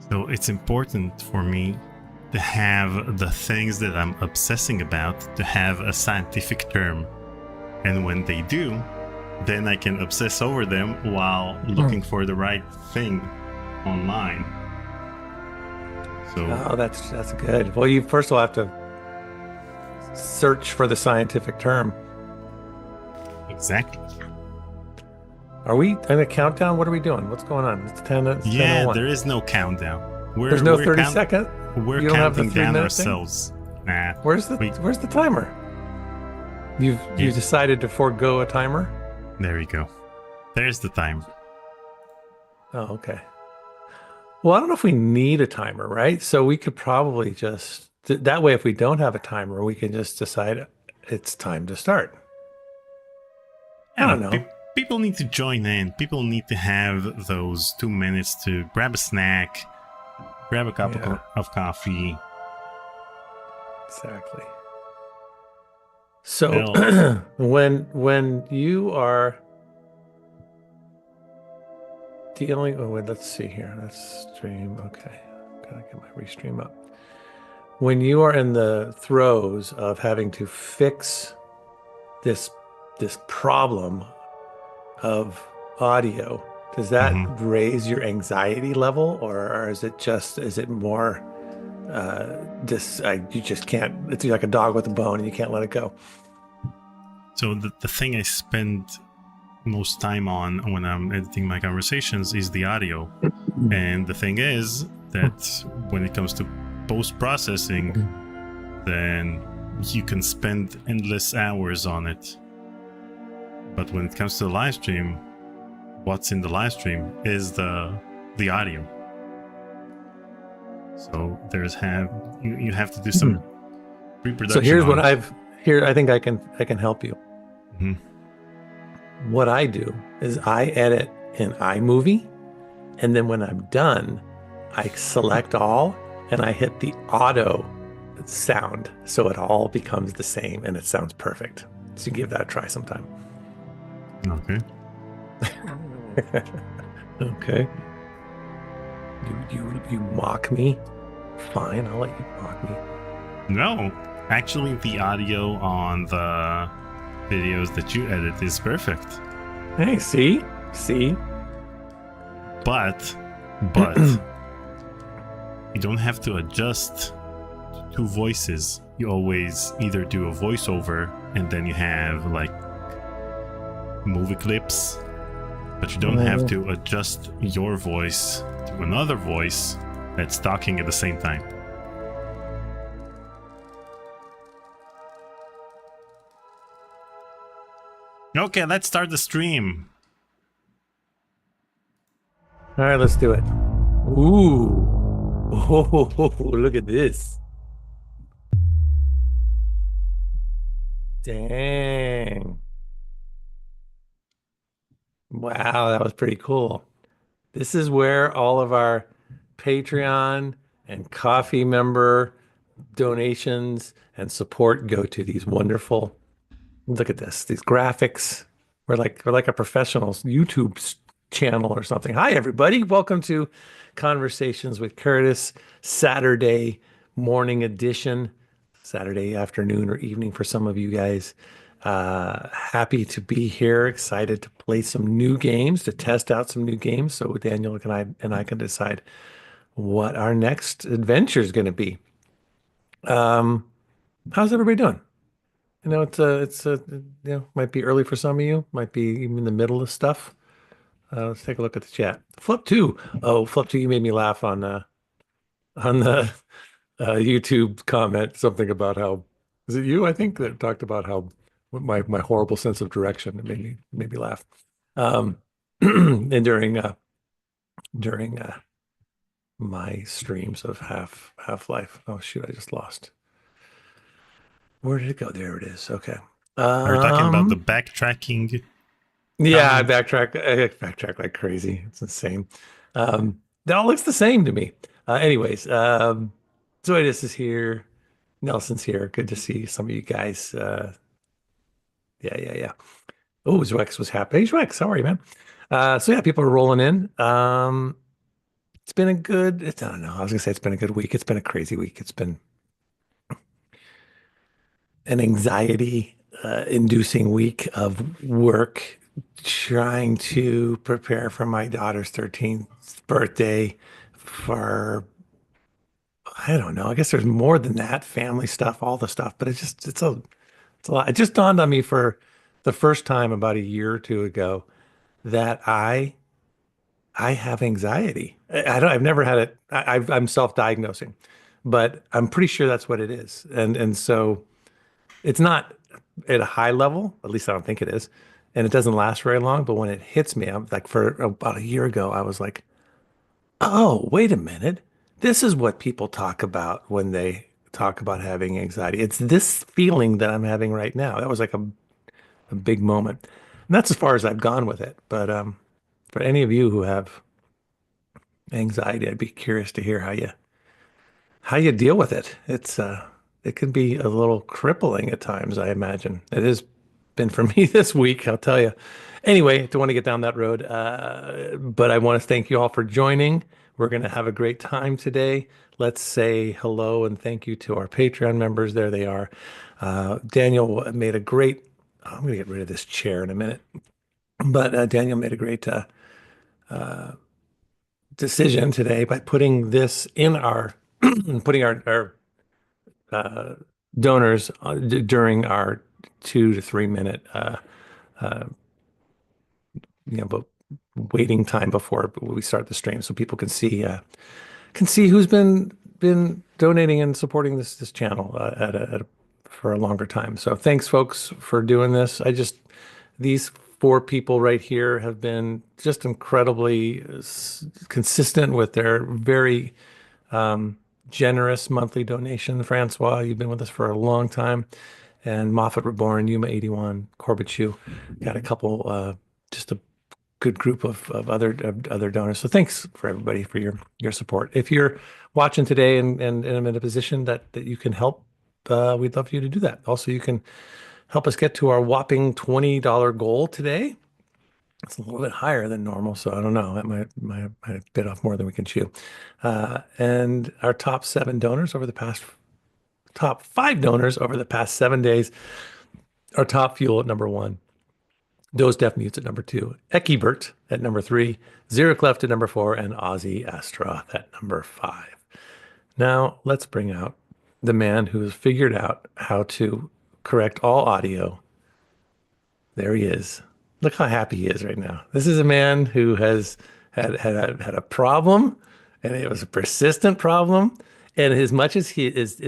So it's important for me to have the things that I'm obsessing about to have a scientific term. And when they do, then I can obsess over them while looking for the right thing online. So Oh, that's good. Well, you first of all have to search for the scientific term. exactly. Are we in a countdown? What are we doing? What's going on? It's 10, it's Yeah, 10:01. there is no countdown. There's We're no we're 30 count second. we're You don't have the counting down 3 minute thing? ourselves. Nah, we Where's the timer? You've yeah, you decided to forego a timer? there we go. There's the time. Oh, okay. Well, I don't know if we need a timer, right? So we could probably just that way if we don't have a timer, we can just decide it's time to start. I I don't don't know. know. People need to join in. People need to have those 2 minutes to grab a snack, grab a cup Yeah, of coffee. exactly. So Well, when you are dealing, oh wait, let's see here. Let's stream. Okay. Gotta get my restream up. When you are in the throes of having to fix this this problem of audio, does that mhm. raise your anxiety level, or is it more you just can't, it's like a dog with a bone and you can't let it go? So the thing I spend most time on when I'm editing my conversations is the audio. And the thing is that when it comes to post processing, then you can spend endless hours on it. But when it comes to the live stream, what's in the live stream is the audio. So you have to do some So pre-production here's on what it. I think I can help you. Mhm. What I do is I edit in iMovie, and then when I'm done, I select all and I hit the auto sound so it all becomes the same and it sounds perfect. So give that a try sometime. Okay. Okay. You mock me? Fine, I'll let you mock me. No, actually, the audio on the videos that you edit is perfect. Hey, see? See? But you don't have to adjust two voices. You always either do a voiceover and then you have like movie clips, but you don't have to adjust your voice to another voice that's talking at the same time. Okay, let's start the stream. All right, let's do it. Ooh. Oh, look at this. Dang. Wow, that was pretty cool. This is where all of our Patreon and coffee member donations and support go to. These wonderful, look at this, these graphics. We're like a professional YouTube channel or something. Hi, everybody. Welcome to Conversations with Curtis, Saturday morning edition, Saturday afternoon or evening for some of you guys. Happy to be here. Excited to play some new games, to test out some new games. So Daniel and I can decide what our next adventure is going to be. Um, how's everybody doing? You know, might be early for some of you, might be even in the middle of stuff. Let's take a look at the chat. Flip two. Oh, Flip two, you made me laugh on the YouTube comment, something about how, is it you? I think that talked about how my horrible sense of direction. It made me laugh. Um, and during my streams of Half-Life. Oh shoot, I just lost. Where did it go? There it is. Okay. Are you talking about the Um, backtracking yeah, comment? I backtrack like crazy. It's insane. It all looks the same to me. Anyways, Zoidus is here. Nelson's here. Good to see some of you guys. Yeah. Oh, Zwex was happy. Hey, Zwex, how are you, man? So yeah, people are rolling in. It's been a good, I don't know. I was gonna say it's been a good week. It's been a crazy week. It's been an anxiety inducing week of work, trying to prepare for my daughter's 13th birthday for, I don't know. I guess there's more than that, family stuff, all the stuff, but it's a lot. It just dawned on me for the first time about a year or two ago that I have anxiety. I've never had it. I'm self-diagnosing, but I'm pretty sure that's what it is. And so it's not at a high level, at least I don't think it is, and it doesn't last very long. But when it hits me, I'm like, for about a year ago, I was like, oh, wait a minute. This is what people talk about when they talk about having anxiety. It's this feeling that I'm having right now. That was like a big moment. And that's as far as I've gone with it. But for any of you who have anxiety, I'd be curious to hear how you deal with it. It can be a little crippling at times, I imagine. It has been for me this week, I'll tell you. Anyway, don't want to get down that road, but I want to thank you all for joining. We're going to have a great time today. Let's say hello and thank you to our Patreon members. There they are. Daniel made a great. I'm going to get rid of this chair in a minute, but Daniel made a great decision today by putting this in our putting our uh, donors during our 2 to 3 minute but waiting time before we start the stream, so people can see who's been donating and supporting this channel for a longer time. So thanks, folks, for doing this. These four people right here have been just incredibly consistent with their very generous monthly donation. Francois, you've been with us for a long time. And Moffat Reborn, Yuma 81, Corbichu, got a couple, just a good group of other donors. So thanks for everybody for your support. If you're watching today and I'm in a position that you can help, we'd love for you to do that. Also, you can help us get to our whopping $20 goal today. It's a little bit higher than normal, so I don't know. That might bit off more than we can chew. And our top 5 donors over the past 7 days. Our top fuel at number 1. Those Deaf Mutes at number 2. Ekibert at number 3. Zero Cleft at number 4. And Ozzy Astroth at number 5. Now, let's bring out the man who has figured out how to correct all audio. There he is. Look how happy he is right now. This is a man who has had a problem, and it was a persistent problem. And as much as he is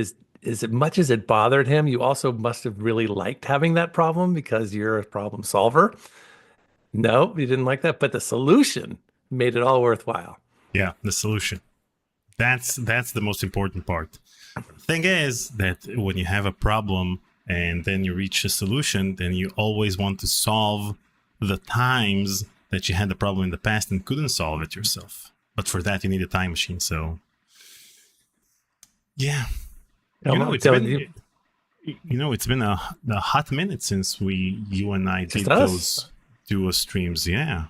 as much as it bothered him, you also must have really liked having that problem because you're a problem solver. No, you didn't like that, but the solution made it all worthwhile. Yeah, the solution. That's the most important part. The thing is that when you have a problem and then you reach a solution, then you always want to solve the times that you had the problem in the past and couldn't solve it yourself. But for that, you need a time machine. So, yeah. It's been a hot minute since you and I did those duo streams. Yeah,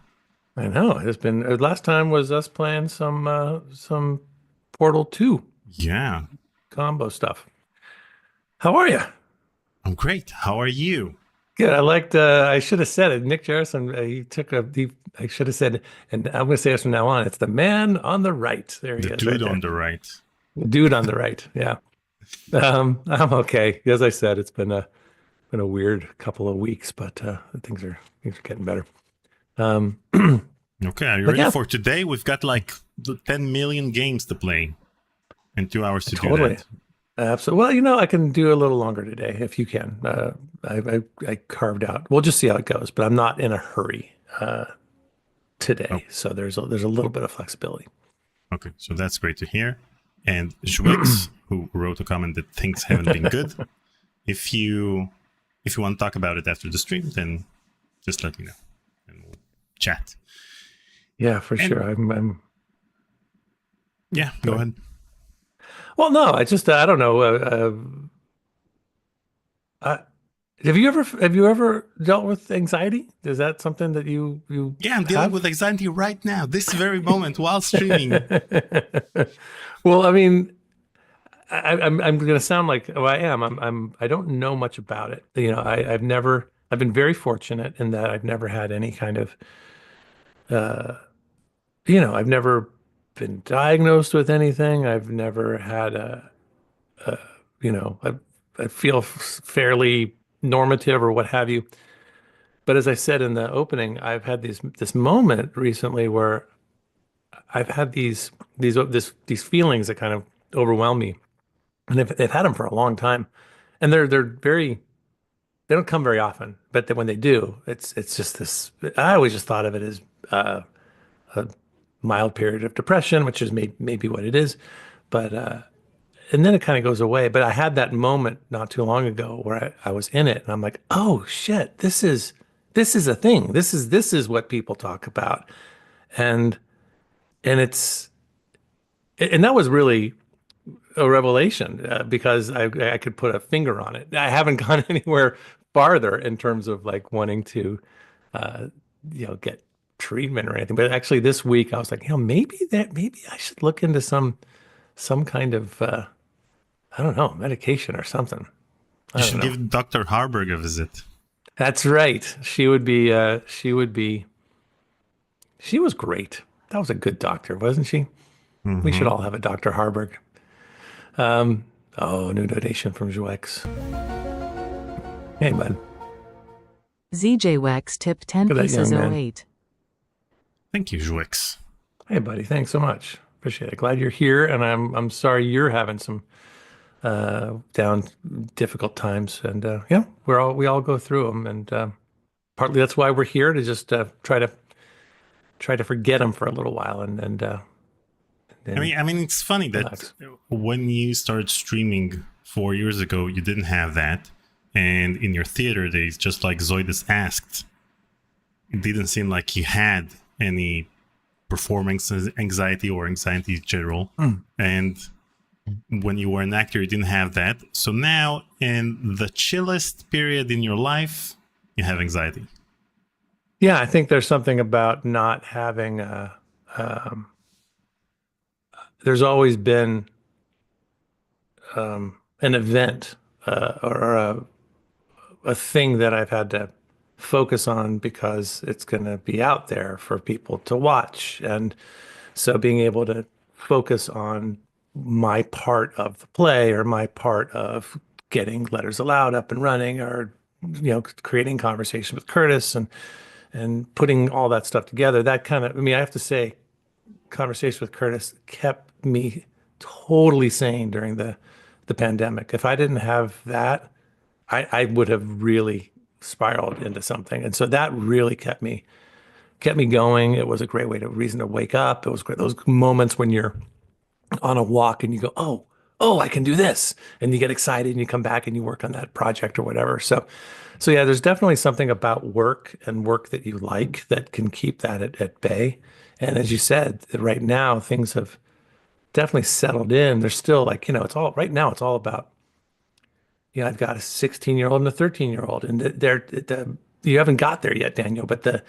I know. It's been last time was us playing some Portal 2. Yeah, combo stuff. How are you? I'm great. How are you? Good. I should have said it. Nick Jerison, I should have said, and I'm going to say this from now on. It's the man on the right. There he is. The dude on the right. The dude on the right. Yeah. I'm okay. As I said, it's been a weird couple of weeks, but things are getting better. Okay, are you ready for today? We've got like 10 million games to play in 2 hours to do that. Absolutely. Well, I can do a little longer today if you can. I carved out. We'll just see how it goes, but I'm not in a hurry today, so there's a little bit of flexibility. Okay, so that's great to hear. And Schwix, who wrote a comment that things haven't been good, if you want to talk about it after the stream, then just let me know and we'll chat. Yeah, for sure. I'm. Yeah, go ahead. Well, no, I don't know. have you ever dealt with anxiety? Is that something that you Yeah, I'm dealing have? with anxiety right now, this very moment, while streaming. Well, I mean, I'm going to sound like, oh, I am. I don't know much about it. I've been very fortunate in that I've never had any kind of, I've never been diagnosed with anything. I've never had you know, I feel fairly normative or what have you. But as I said in the opening, I've had this moment recently where I've had these feelings that kind of overwhelm me, and they've had them for a long time, and they don't come very often, but then when they do, it's just this. I always just thought of it as uh, a mild period of depression, which is maybe what it is, but and then it kind of goes away. But I had that moment not too long ago where I was in it, and I'm like, oh shit, this is a thing. This is what people talk about, and it's and that was really a revelation because I could put a finger on it. I haven't gone anywhere farther in terms of like wanting to uh, get treatment or anything. But actually, this week I was like, maybe I should look into some kind of I don't know, medication or something. You I don't should know. give Dr. Harburg a visit. That's right. She was great. That was a good doctor, wasn't she? We should Hmm. all have a Dr. Harburg. Um, oh, new donation from Joex. Hey, bud. ZJ Wax tip 10 Look at that pieces young oh man. 08. Thank you, Jouix. Hey, buddy. Thanks so much. Appreciate it. Glad you're here, and I'm sorry you're having some down difficult times. And yeah, we all go through them, and partly that's why we're here to just try to forget them for a little while and I then mean, I mean, it's funny that relax. when you started streaming 4 years ago, you didn't have that, and in your theater days, just like Zoidus asked, it didn't seem like you had any performance anxiety or anxiety in general. Mm. And when you were an actor, you didn't have that. So now, in the chillest period in your life, you have anxiety. Yeah, I think there's something about not having um, there's always been an event or a thing that I've had to focus on because it's going to be out there for people to watch. And so being able to focus on my part of the play or my part of getting Letters Aloud up and running or creating conversation with Curtis and putting all that stuff together, that kind of, I mean, I have to say, conversation with Curtis kept me totally sane during the pandemic. If I didn't have that, I would have really spiraled into something. And so that really kept me going. It was a great way to reason to wake up. It was great. Those moments when you're on a walk and you go, oh, I can do this. And you get excited and you come back and you work on that project or whatever. So yeah, there's definitely something about work and work that you like that can keep that at bay. And as you said, right now things have definitely settled in. There's still like, it's all right now, it's all about, I've got a 16-year-old and a 13-year-old, and you haven't got there yet, Daniel, but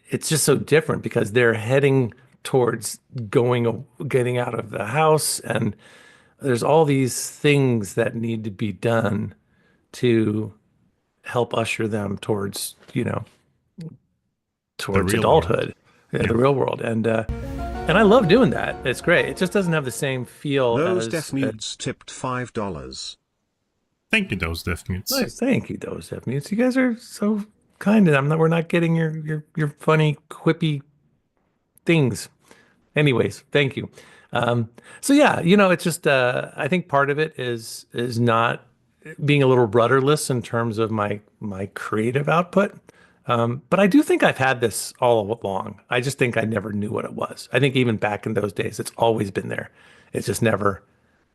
it's just so different because they're heading towards getting out of the house, and there's all these things that need to be done to help usher them towards, The towards real world. adulthood, the Yeah. real world. And I love doing that. It's great. It just doesn't have the same feel Those as deaf mutes tipped $5. Thank you, those deaf mutes. nice. Thank you, those F mutes. You guys are so kind, and we're not getting your funny, quippy things. Anyways, thank you. So yeah, it's just I think part of it is not being a little rudderless in terms of my creative output. But I do think I've had this all along. I just think I never knew what it was. I think even back in those days, it's always been there. It's just never,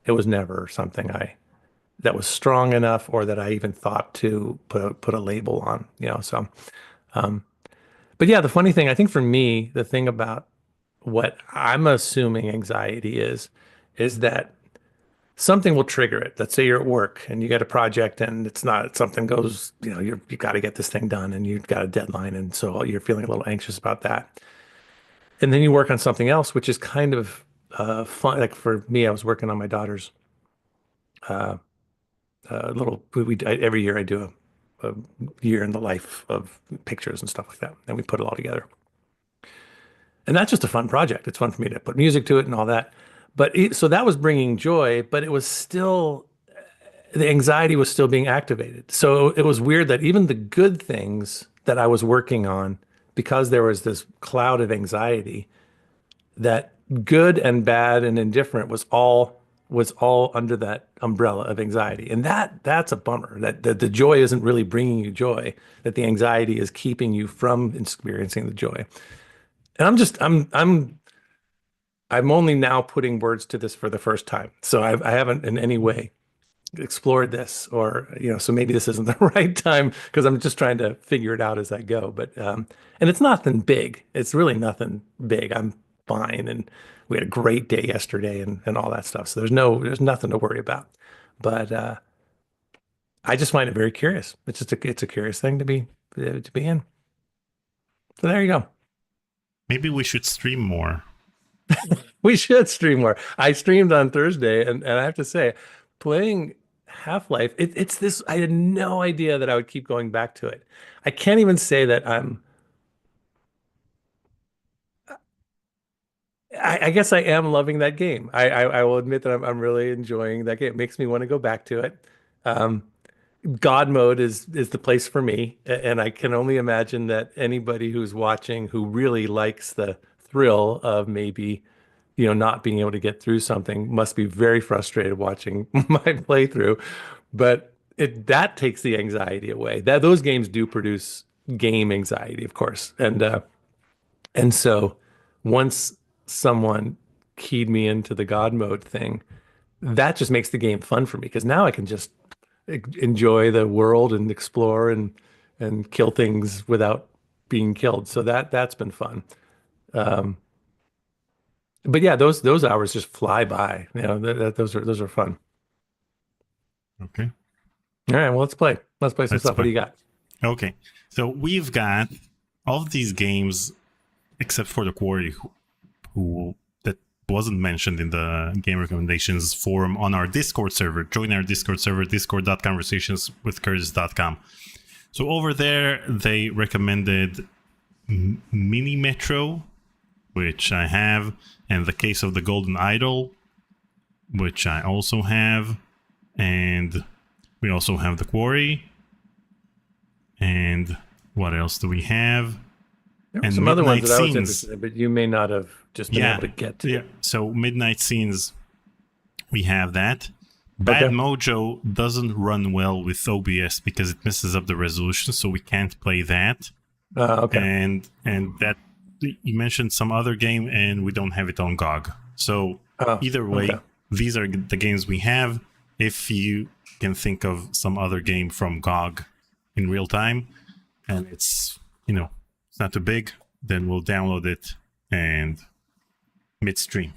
it was never something that was strong enough or that I even thought to put a label on, So, but yeah, the funny thing, I think for me, the thing about what I'm assuming anxiety is that something will trigger it. Let's say you're at work and you get a project and it's not something goes, you got to get this thing done and you've got a deadline, and so you're feeling a little anxious about that. And then you work on something else, which is kind of fun. Like for me, I was working on my daughter's uh, little. Every year I do a year in the life of pictures and stuff like that, and we put it all together. And that's just a fun project. It's fun for me to put music to it and all that. So that was bringing joy, but it was still, the anxiety was still being activated. So it was weird that even the good things that I was working on, because there was this cloud of anxiety, that good and bad and indifferent was all under that umbrella of anxiety. And that's a bummer, that the joy isn't really bringing you joy, that the anxiety is keeping you from experiencing the joy. And I'm only now putting words to this for the first time. So I haven't in any way explored this, or, so maybe this isn't the right time because I'm just trying to figure it out as I go. But, and it's nothing big. It's really nothing big. I'm fine. And we had a great day yesterday and all that stuff. So there's nothing to worry about. But, I just find it very curious. It's a curious thing to be in. So there you go. Maybe we should stream more. We should stream more. I streamed on Thursday, and I have to say, playing Half-Life, it's this. I had no idea that I would keep going back to it. I can't even say that I guess I am loving that game. I will admit that I'm really enjoying that game. It makes me want to go back to it. Um, God mode is the place for me, and I can only imagine that anybody who's watching who really likes the thrill of maybe, not being able to get through something must be very frustrated watching my playthrough. But that takes the anxiety away. That those games do produce game anxiety, of course, and so once someone keyed me into the God mode thing, that just makes the game fun for me because now I can just enjoy the world and explore and kill things without being killed. So that's been fun. Um, but yeah, those hours just fly by. Those are fun. Okay. All right, well, let's play. Let's play some stuff. What do you got? Okay. So we've got all of these games except for the Quarry, who that wasn't mentioned in the game recommendations forum on our Discord server. Join our Discord server, discord.conversationswithcurtis.com. So over there, they recommended Mini Metro, which I have, and The Case of the Golden Idol, which I also have, and we also have The Quarry. And what else do we have? There were And some other ones Midnight that I was Scenes. interested in, but you may not have just been able to get to. Yeah. So Midnight Scenes, we have that. Bad Okay. Mojo doesn't run well with OBS because it messes up the resolution, so we can't play that. Okay. And that you mentioned some other game, and we don't have it on GOG. So either way, okay. these are the games we have. If you can think of some other game from GOG in real time, and it's it's not too big, then we'll download it and midstream.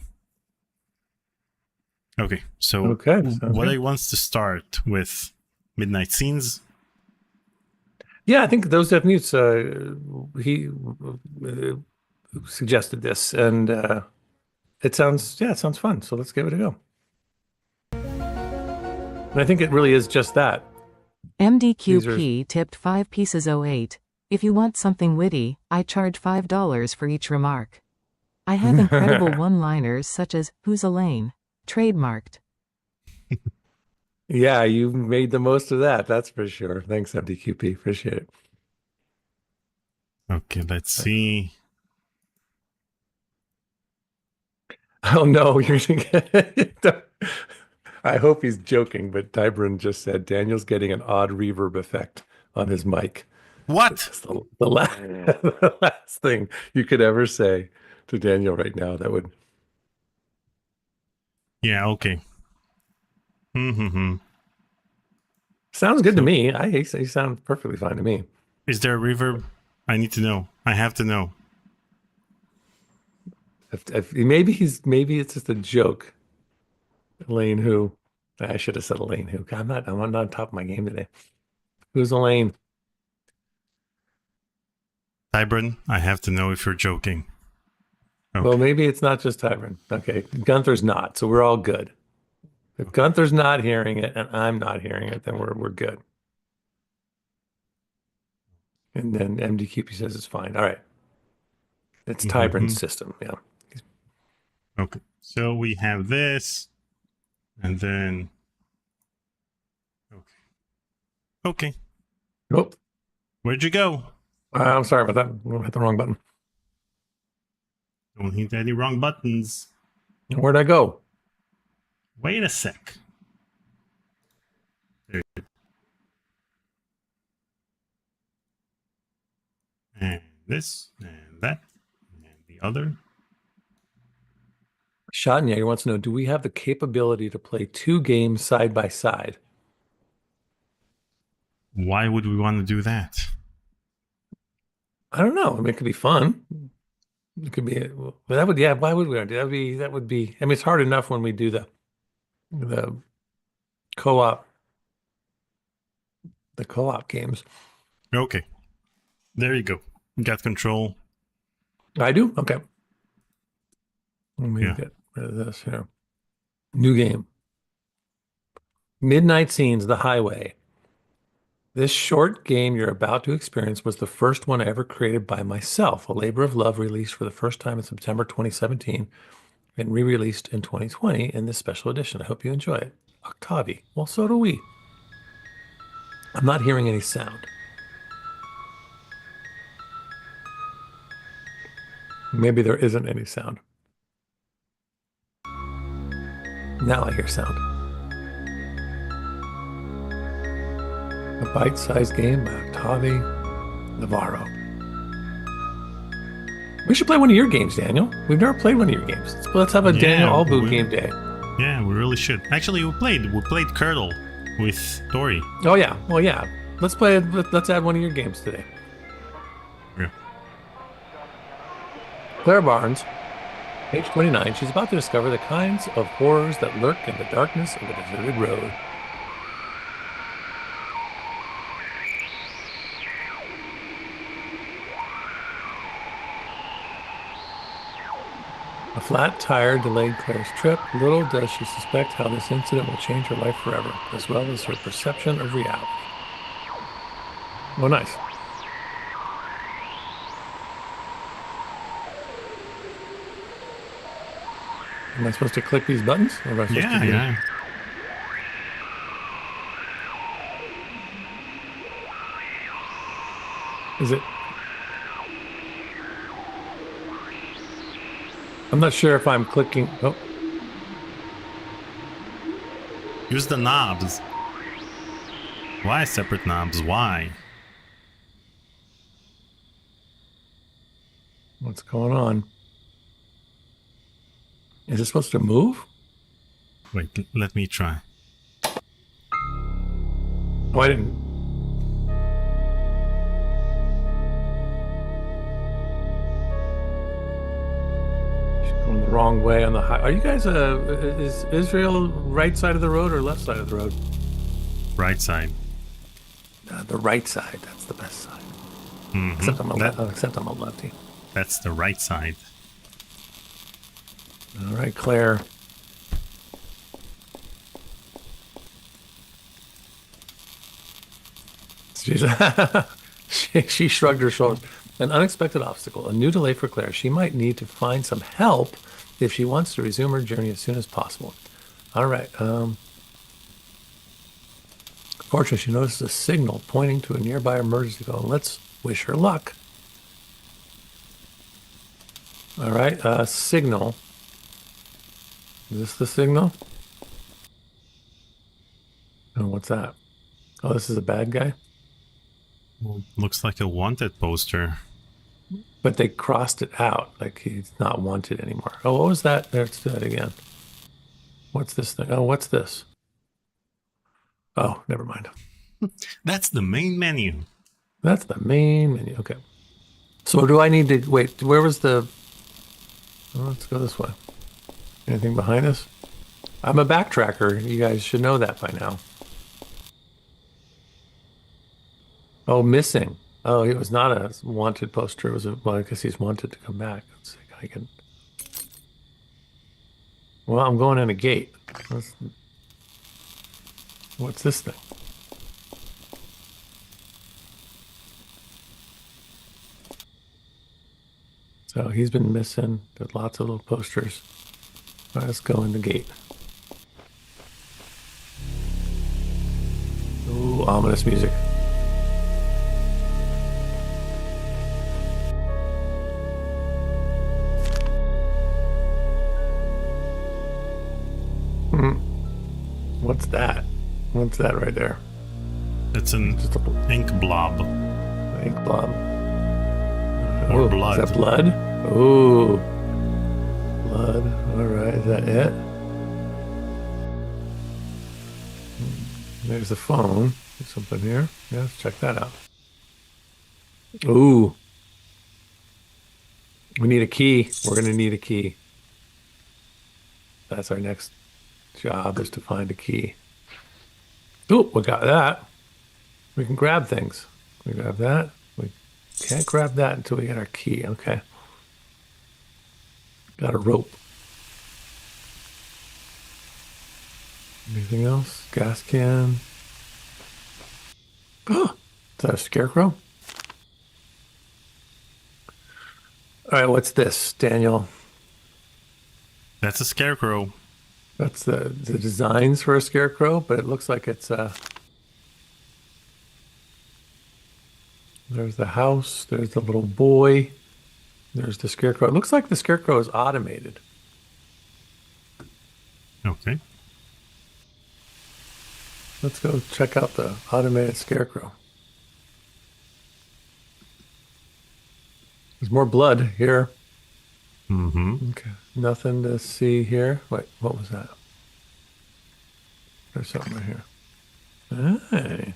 Okay, so Okay, what I wants to start with Midnight Scenes. Yeah, I think those Mutes, he suggested this, and it sounds fun. So let's give it a go. And I think it really is just that. MDQP tipped 5 pieces 08. If you want something witty, I charge $5 for each remark. I have incredible one-liners such as, "Who's Elaine?" Trademarked. Yeah, you made the most of that. That's for sure. Thanks, MDQP. Appreciate it. Okay, let's see. Oh no, you're gonna I hope he's joking, but Tybrin just said Daniel's getting an odd reverb effect on his mic. What? That's the last thing you could ever say to Daniel right now. That would. Yeah, okay. Sounds good to me. You sound perfectly fine to me. Is there a reverb? I need to know. I have to know. Maybe it's just a joke. Elaine, who? I should have said Elaine. Who? I'm not on top of my game today. Who's Elaine? Hybrid, I have to know if you're joking. Okay. Well, maybe it's not just Tybrin. Okay, Gunther's not, so we're all good. If Gunther's not hearing it and I'm not hearing it, then we're good. And then MDQP says it's fine. All right. It's Tybrin's system. Yeah. Okay. So we have this, and then. Okay. Okay. Nope. Where'd you go? I'm sorry about that. I hit the wrong button. Don't hit any wrong buttons. Where'd I go? Wait a sec. There. And this, and that, and the other. Schottenjäger wants to know, do we have the capability to play 2 games side by side? Why would we want to do that? I don't know. I mean, it could be fun. It could be, but that would, yeah, why would we want to do that? That would be, I mean, it's hard enough when we do the co-op games. Okay. There you go. Got control. I do? Okay. Let me get rid of this here. New game. Midnight Scenes, The Highway. This short game you're about to experience was the first one ever created by myself, a labor of love released for the first time in September 2017 and re-released in 2020 in this special edition. I hope you enjoy it. Octavi. Well, so do we. I'm not hearing any sound. Maybe there isn't any sound. Now I hear sound. A bite-sized game by Octavi Navarro. We should play one of your games, Daniel. We've never played one of your games. Let's have a Daniel Albu game day. Yeah, we really should. Actually, we played Curdle with Tori. Oh yeah. Well, yeah. Let's add one of your games today. Yeah. Claire Barnes, page 29. She's about to discover the kinds of horrors that lurk in the darkness of a deserted road. A flat tire delayed Claire's trip. Little does she suspect how this incident will change her life forever, as well as her perception of reality. Oh, nice. Am I supposed to click these buttons? Or am I supposed to Yeah. Is it? I'm not sure if I'm clicking. Oh. Use the knobs. Why separate knobs? Why? What's going on? Is it supposed to move? Wait, let me try. Oh, I didn't. Going the wrong way on the high. Are you guys is Israel right side of the road or left side of the road? Right side. The right side. That's the best side. Mm-hmm. Except I'm a lefty. That's the right side. All right, Claire. She shrugged her shoulders. An unexpected obstacle, a new delay for Claire. She might need to find some help if she wants to resume her journey as soon as possible. All right. Fortunately, she notices a signal pointing to a nearby emergency phone. Let's wish her luck. All right. Signal. Is this the signal? Oh, what's that? Oh, this is a bad guy? Well, looks like a wanted poster. But they crossed it out, like he's not wanted anymore. Oh, what was that? There's that again. What's this thing? Oh, what's this? Oh, never mind. That's the main menu. That's the main menu. Okay. So do I need to wait? Where was the? Oh, let's go this way. Anything behind us? I'm a backtracker. You guys should know that by now. Oh, missing. Oh, it was not a wanted poster. It was well, I guess he's wanted to come back. Let's see. I can. Well, I'm going in a gate. What's this thing? So he's been missing. There's lots of little posters. All right, let's go in the gate. Ooh, ominous music. What's that? What's that right there? It's an Just a ink blob. ink blob. Or Ooh, blood. Is that blood? Ooh. Blood. All right. Is that it? There's the phone. There's something here. Yeah, let's check that out. Ooh. We need a key. We're going to need a key. That's our next job, is to find a key. Ooh, we got that. We can grab things. We grab that. We can't grab that until we get our key. Okay. Got a rope. Anything else? Gas can. Oh, is that a scarecrow? All right, what's this, Daniel? That's a scarecrow. That's the designs for a scarecrow, but it looks like it's there's the house, there's the little boy, there's the scarecrow. It looks like the scarecrow is automated. Okay. Let's go check out the automated scarecrow. There's more blood here. Mm-hmm. Okay. Nothing to see here. Wait, what was that? There's something right here. Hey.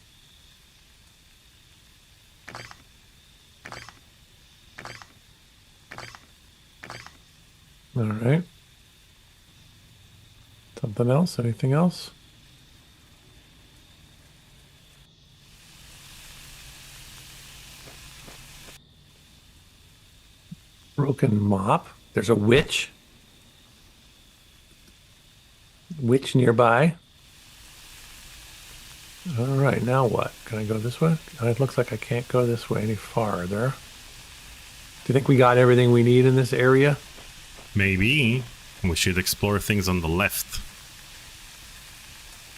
All right. Something else? Anything else? Broken mop. There's a witch. Witch nearby. All right, now what? Can I go this way? It looks like I can't go this way any farther. Do you think we got everything we need in this area? Maybe we should explore things on the left.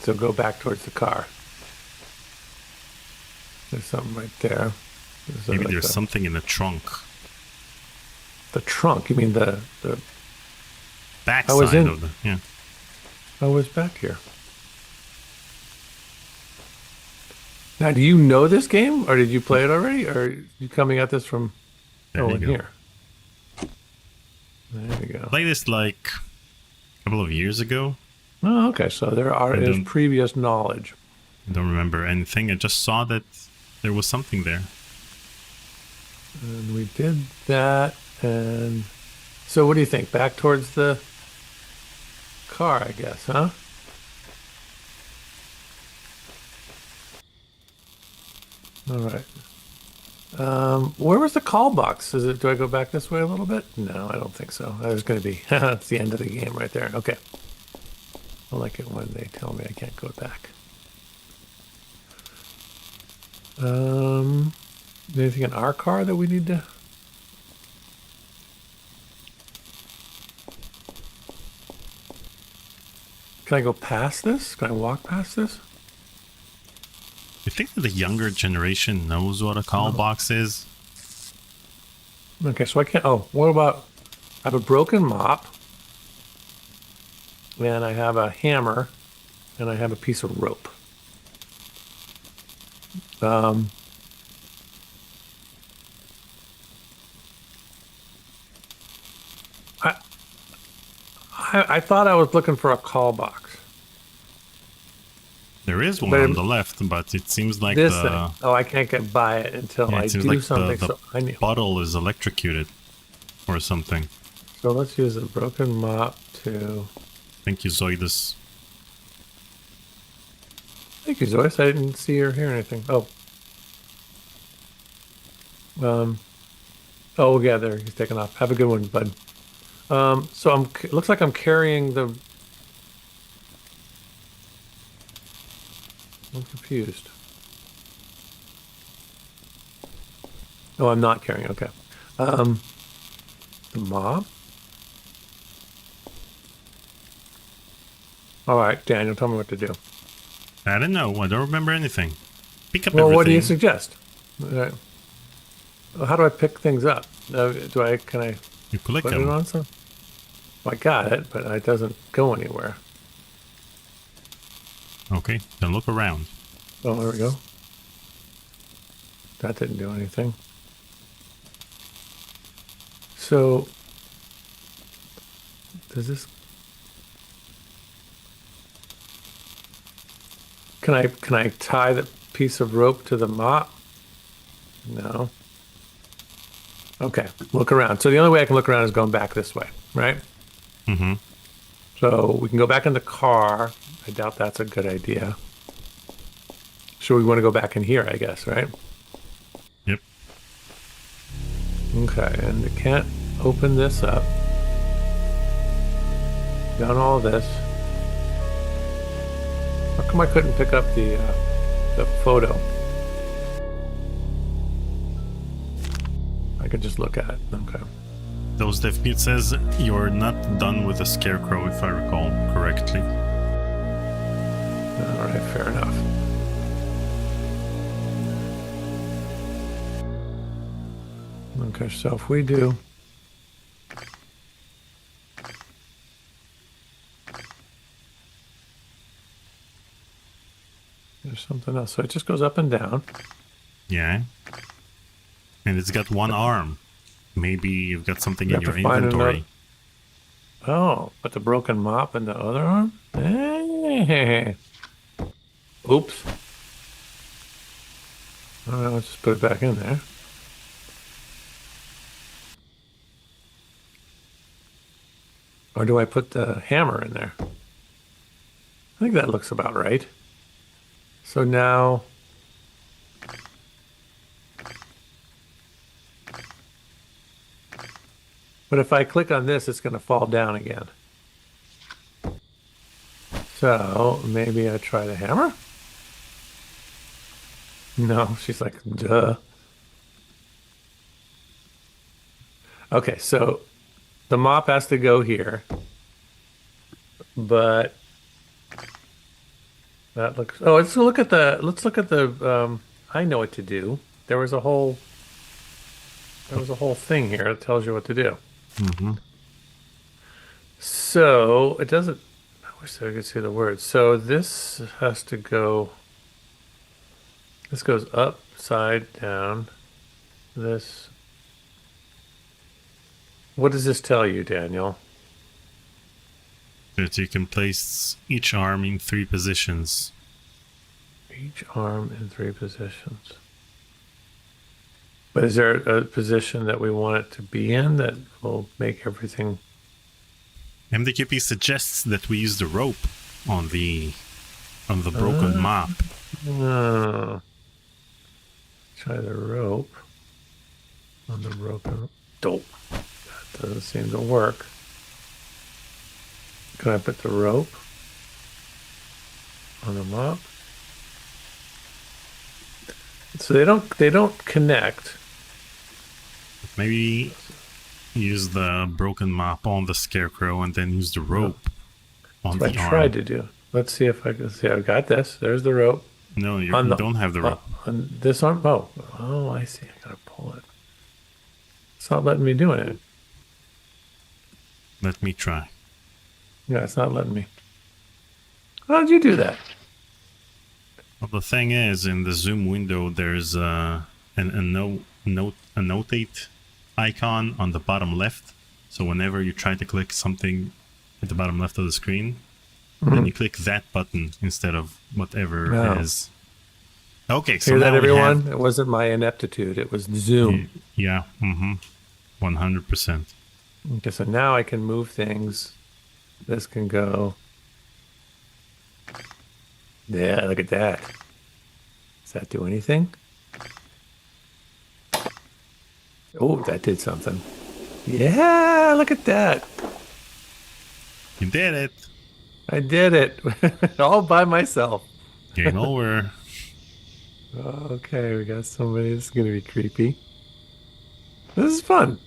So go back towards the car. There's something right there. Maybe like there's something in the trunk. The trunk? You mean the Backside of the, yeah. I was back here. Now, do you know this game, or did you play it already, or are you coming at this from There you in go. here? There you go. Played this like a couple of years ago. Oh, okay. So is don't- previous knowledge. I don't remember anything. I just saw that there was something there. And we did that. And so what do you think? Back towards the car, I guess, huh? All right. Where was the call box? Do I go back this way a little bit? No, I don't think so. I was going to be, it's the end of the game right there. Okay. I like it when they tell me I can't go back. Anything in our car that we need to? Can I go past this? Can I walk past this? You think that the younger generation knows what a call box is? Okay, so I can't. Oh, what about? I have a broken mop, and I have a hammer, and I have a piece of rope. I thought I was looking for a call box. There is one But on the left, but it seems like This the thing. Oh, I can't get by it until yeah, I it seems do like something. the So I need. bottle is electrocuted or something. So let's use a broken mop to Thank you, Zoidus. Thank you, Zois. I didn't see or hear anything. Oh. Oh, yeah, there. He's taking off. Have a good one, bud. So looks like I'm carrying the... I'm confused. Oh, I'm not carrying. Okay. The mob? All right, Daniel, tell me what to do. I don't know. I don't remember anything. Pick up Well, everything. what do you suggest? How do I pick things up? Can I You collect put it them. on some? Well, I got it, but it doesn't go anywhere. Okay, then look around. Oh, there we go. That didn't do anything. So, does this... Can I tie the piece of rope to the mop? No. Okay, look around. So the only way I can look around is going back this way, right? Mm-hmm. So we can go back in the car. I doubt that's a good idea. So we want to go back in here, I guess, right? Yep. Okay, and I can't open this up. Done all this. How come I couldn't pick up the photo? I could just look at it. Okay. Those DevMute says you're not done with the scarecrow, if I recall correctly. All right, fair enough. Okay, so if we do... There's something else. So it just goes up and down. Yeah. And it's got one arm. Maybe you've got something You in have your to find inventory. Oh, but the broken mop in the other arm? Eh. Oops. All right, let's just put it back in there. Or do I put the hammer in there? I think that looks about right. So now... But if I click on this, it's going to fall down again. So maybe I try the hammer? No, she's like, duh. Okay, so the mop has to go here. But that looks... Oh, let's look at the... I know what to do. There was a whole thing here that tells you what to do. Mm-hmm. So it doesn't... I wish I could see the words. So this has to go... This goes upside down. This... What does this tell you, Daniel? That you can place each arm in 3 positions. Each arm in 3 positions. But is there a position that we want it to be in that will make everything... MDQP suggests that we use the rope on the broken mop. Try the rope on the broken... Dope. That doesn't seem to work. Can I put the rope on the mop? So they don't connect. Maybe use the broken mop on the scarecrow and then use the rope on the That's what I arm. tried to do. Let's see if I can see. I've got this. There's the rope. No, you On the- don't have the rope. On this arm? Oh, I see. I gotta pull it. It's not letting me do it. Let me try. Yeah, it's not letting me. How did you do that? Well, the thing is, in the zoom window, there's a notate icon on the bottom left. So whenever you try to click something at the bottom left of the screen, then you click that button instead of whatever Oh. is. Okay, so Hear now that, we everyone? have- It wasn't my ineptitude. It was Zoom. Yeah, 100%. Okay, so now I can move things This can go. Yeah, look at that. Does that do anything? Oh, that did something. Yeah, look at that. You did it. I did it all by myself. Game over. Okay, we got somebody. This is going to be creepy. This is fun.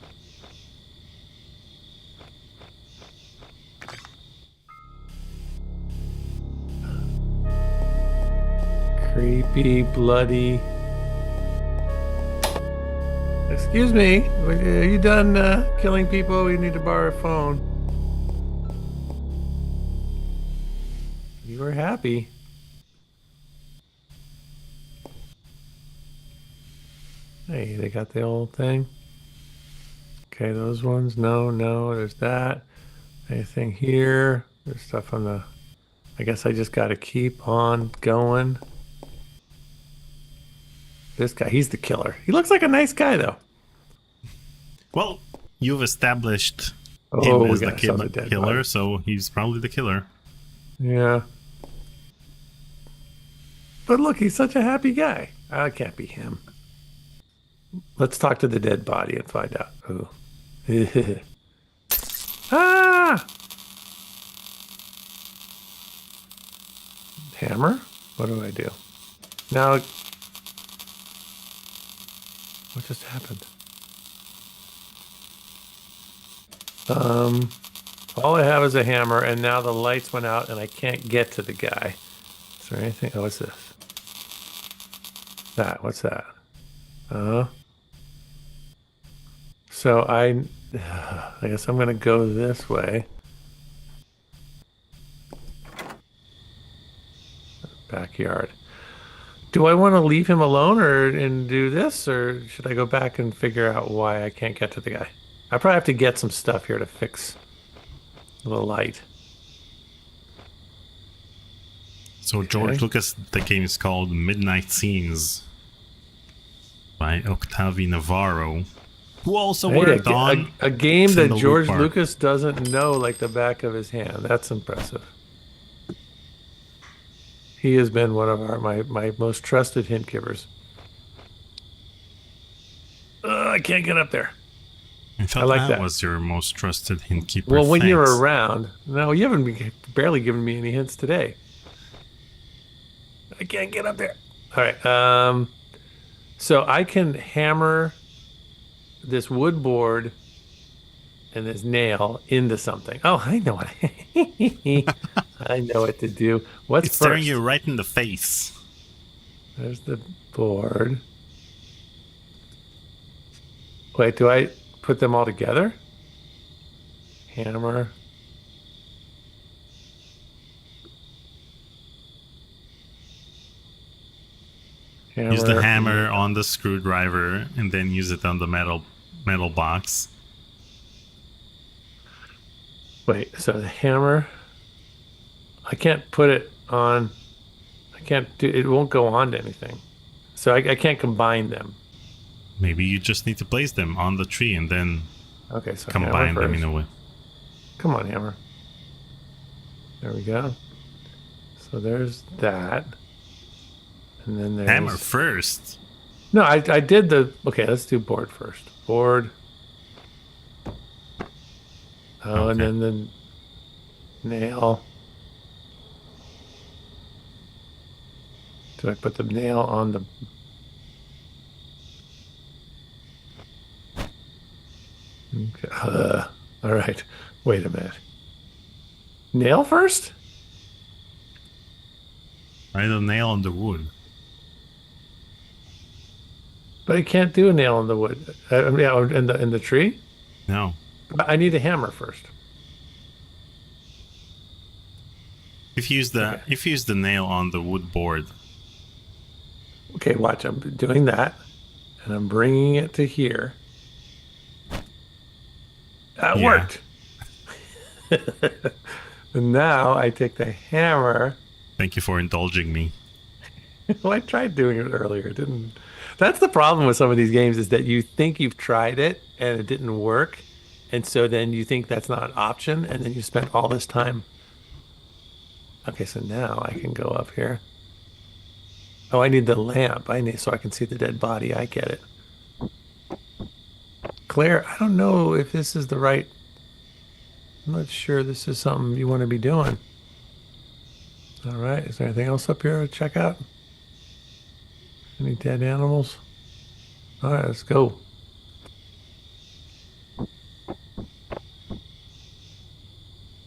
Creepy, bloody. Excuse me, are you done killing people? We need to borrow a phone. You were happy. Hey, they got the old thing. Okay, those ones. No, there's that. Anything here? There's stuff on the... I guess I just got to keep on going. This guy, he's the killer. He looks like a nice guy, though. Well, you've established Oh, him we as the got some of the dead killer, body. so he's probably the killer. Yeah. But look, he's such a happy guy. I can't be him. Let's talk to the dead body and find out who. Ah! Hammer? What do I do? Now, what just happened? All I have is a hammer, and now the lights went out, and I can't get to the guy. Is there anything? Oh, what's this? That, what's that? So I guess I'm gonna go this way. Backyard. Do I want to leave him alone and do this, or should I go back and figure out why I can't get to the guy? I probably have to get some stuff here to fix the light. So George Okay. Lucas, the game is called Midnight Scenes by Octavi Navarro, who also Hey, worked on a game that Sandalwood George Park. Lucas doesn't know like the back of his hand. That's impressive. He has been one of my most trusted hint givers. I can't get up there. I thought I like that that. was your most trusted hint keeper. Well, when you're Thanks. around. No, you haven't barely given me any hints today. I can't get up there. All right. So I can hammer this wood board and this nail into something. Oh, I know what I know what to do. What's It's staring first? you right in the face. There's the board. Wait, do I put them all together? Hammer. Use the hammer on the screwdriver and then use it on the metal box. Wait, so the hammer. I can't put it on. I can't do. It won't go on to anything. So I can't combine them. Maybe you just need to place them on the tree and then Okay, so combine hammer them first. in a way. Come on, hammer. There we go. So there's that. And then there's... Hammer first. No, I did the... Okay, let's do board first. Board. Oh, and Okay. then the nail. Do I put the nail on the... Okay. All right. Wait a minute. Nail first? Right, a nail on the wood. But I can't do a nail in the wood. Yeah, in the tree. No. I need a hammer first. If you use the nail on the wood board, Okay, watch. I'm doing that, and I'm bringing it to here. That Yeah. worked. And now I take the hammer. thank you for indulging me. Well, I tried doing it earlier. It didn't. That's the problem with some of these games is that you think you've tried it and it didn't work, And so then you think that's not an option, and then you spent all this time. Okay, so now I can go up here. Oh, I need the lamp. I need so I can see the dead body. I get it. Claire, I don't know if this is the right. I'm not sure this is something you want to be doing. All right. Is there anything else up here to check out? Any dead animals? All right, let's go.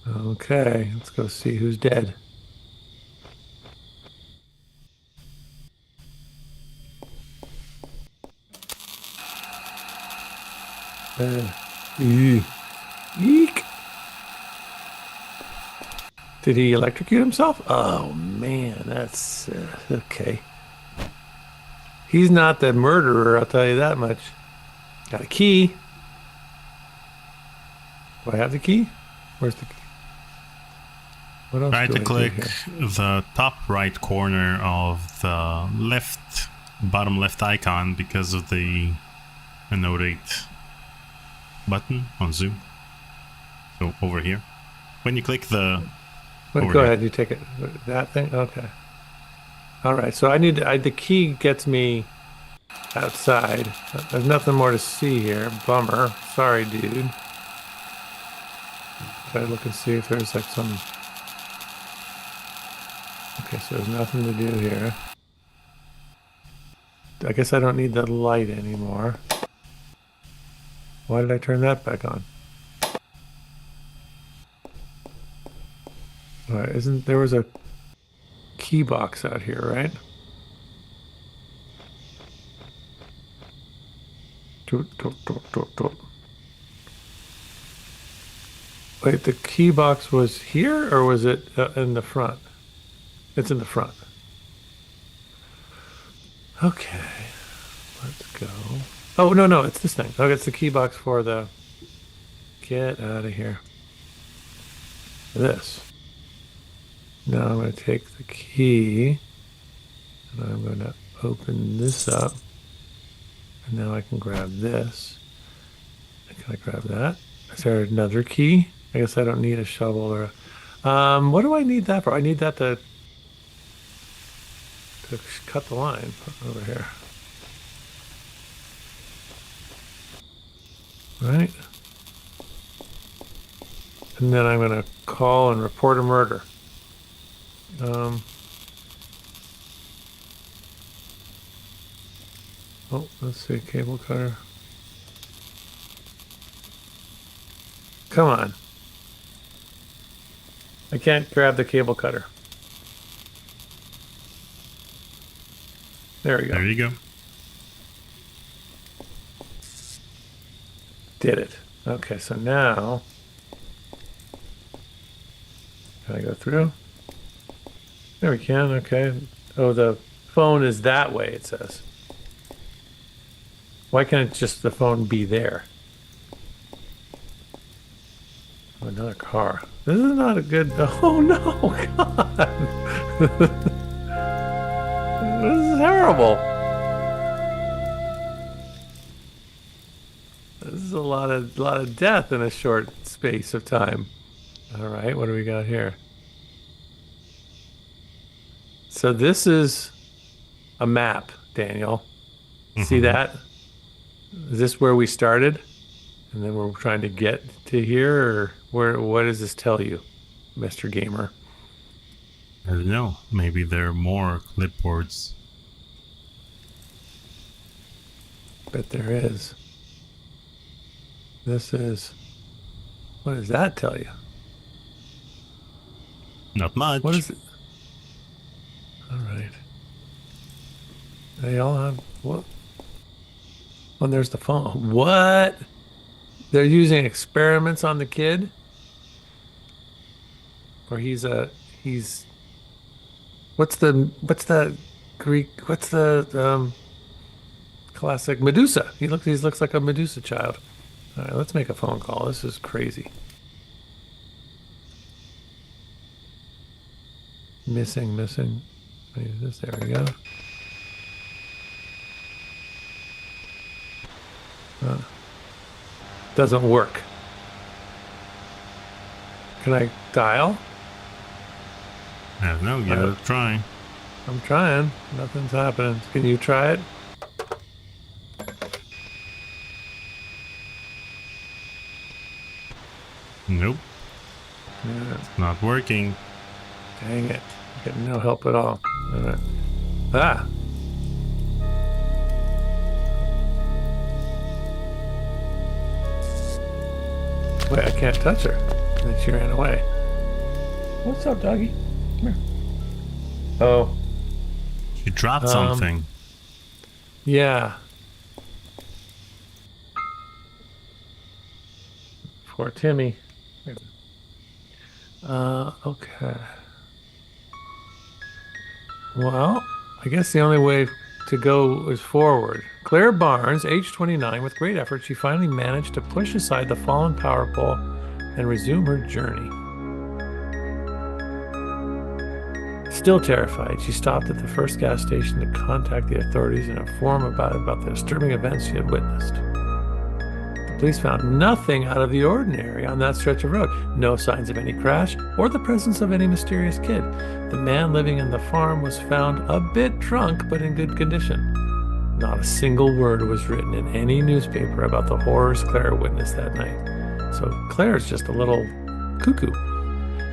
Okay, let's go see who's dead. Eek. Did he electrocute himself? Oh man, that's okay. He's not the murderer, I'll tell you that much. Got a key. Do I have the key? Where's the key? What else Try do to I do click here? the top right corner of the bottom left icon because of the annotate button on Zoom. So over here. When you click the... Wait, over go here. ahead, you take it. That thing? Okay. All right, so the key gets me outside. There's nothing more to see here. Bummer. Sorry, dude. Try to look and see if there's like some... Okay, so there's nothing to do here. I guess I don't need the light anymore. Why did I turn that back on? All right, there was a key box out here, right? Toot, toot, toot, toot, toot. Wait, the key box was here or was it in the front? It's in the front. Okay, let's go. Oh, no, it's this thing. Okay, it's the key box for the... Get out of here. This. Now I'm going to take the key and I'm going to open this up. And now I can grab this. Can I grab that? Is there another key? I guess I don't need a shovel or what do I need that for? I need that to cut the line over here. Right? And then I'm going to call and report a murder. Oh, let's see, cable cutter. Come on. I can't grab the cable cutter. There we go. There you go. Did it. Okay, so now... Can I go through? There we can, okay. Oh, the phone is that way, it says. Why can't just the phone be there? Oh, another car. This is not a good... Oh, no, God. This is terrible. This is a lot of death in a short space of time. All right, what do we got here? So this is a map, Daniel. See that? Is this where we started? And then we're trying to get to here, or what does this tell you, Mr. Gamer? I don't know. Maybe there are more clipboards. Bet there is. This is... What does that tell you? Not much. What is it? All right. They all have... What? Oh, and there's the phone. What? They're using experiments on the kid? Or he's... What's the Greek... What's the classic Medusa? He looks like a Medusa child. All right, let's make a phone call. This is crazy. Missing. Use this. There we go. Doesn't work. Can I dial? I don't know. Give it a try. I'm trying. Nothing's happening. Can you try it? Nope. Yeah. It's not working. Dang it. Getting no help at all. All right. Ah. Wait, I can't touch her. And then she ran away. What's up, doggy? Come here. Oh. She dropped something. Yeah. Poor Timmy. Okay. Well, I guess the only way to go is forward. Claire Barnes, age 29, with great effort, she finally managed to push aside the fallen power pole and resume her journey. Still terrified, she stopped at the first gas station to contact the authorities and inform about the disturbing events she had witnessed. The police found nothing out of the ordinary on that stretch of road. No signs of any crash or the presence of any mysterious kid. The man living in the farm was found a bit drunk but in good condition. Not a single word was written in any newspaper about the horrors Claire witnessed that night. So Claire's just a little cuckoo.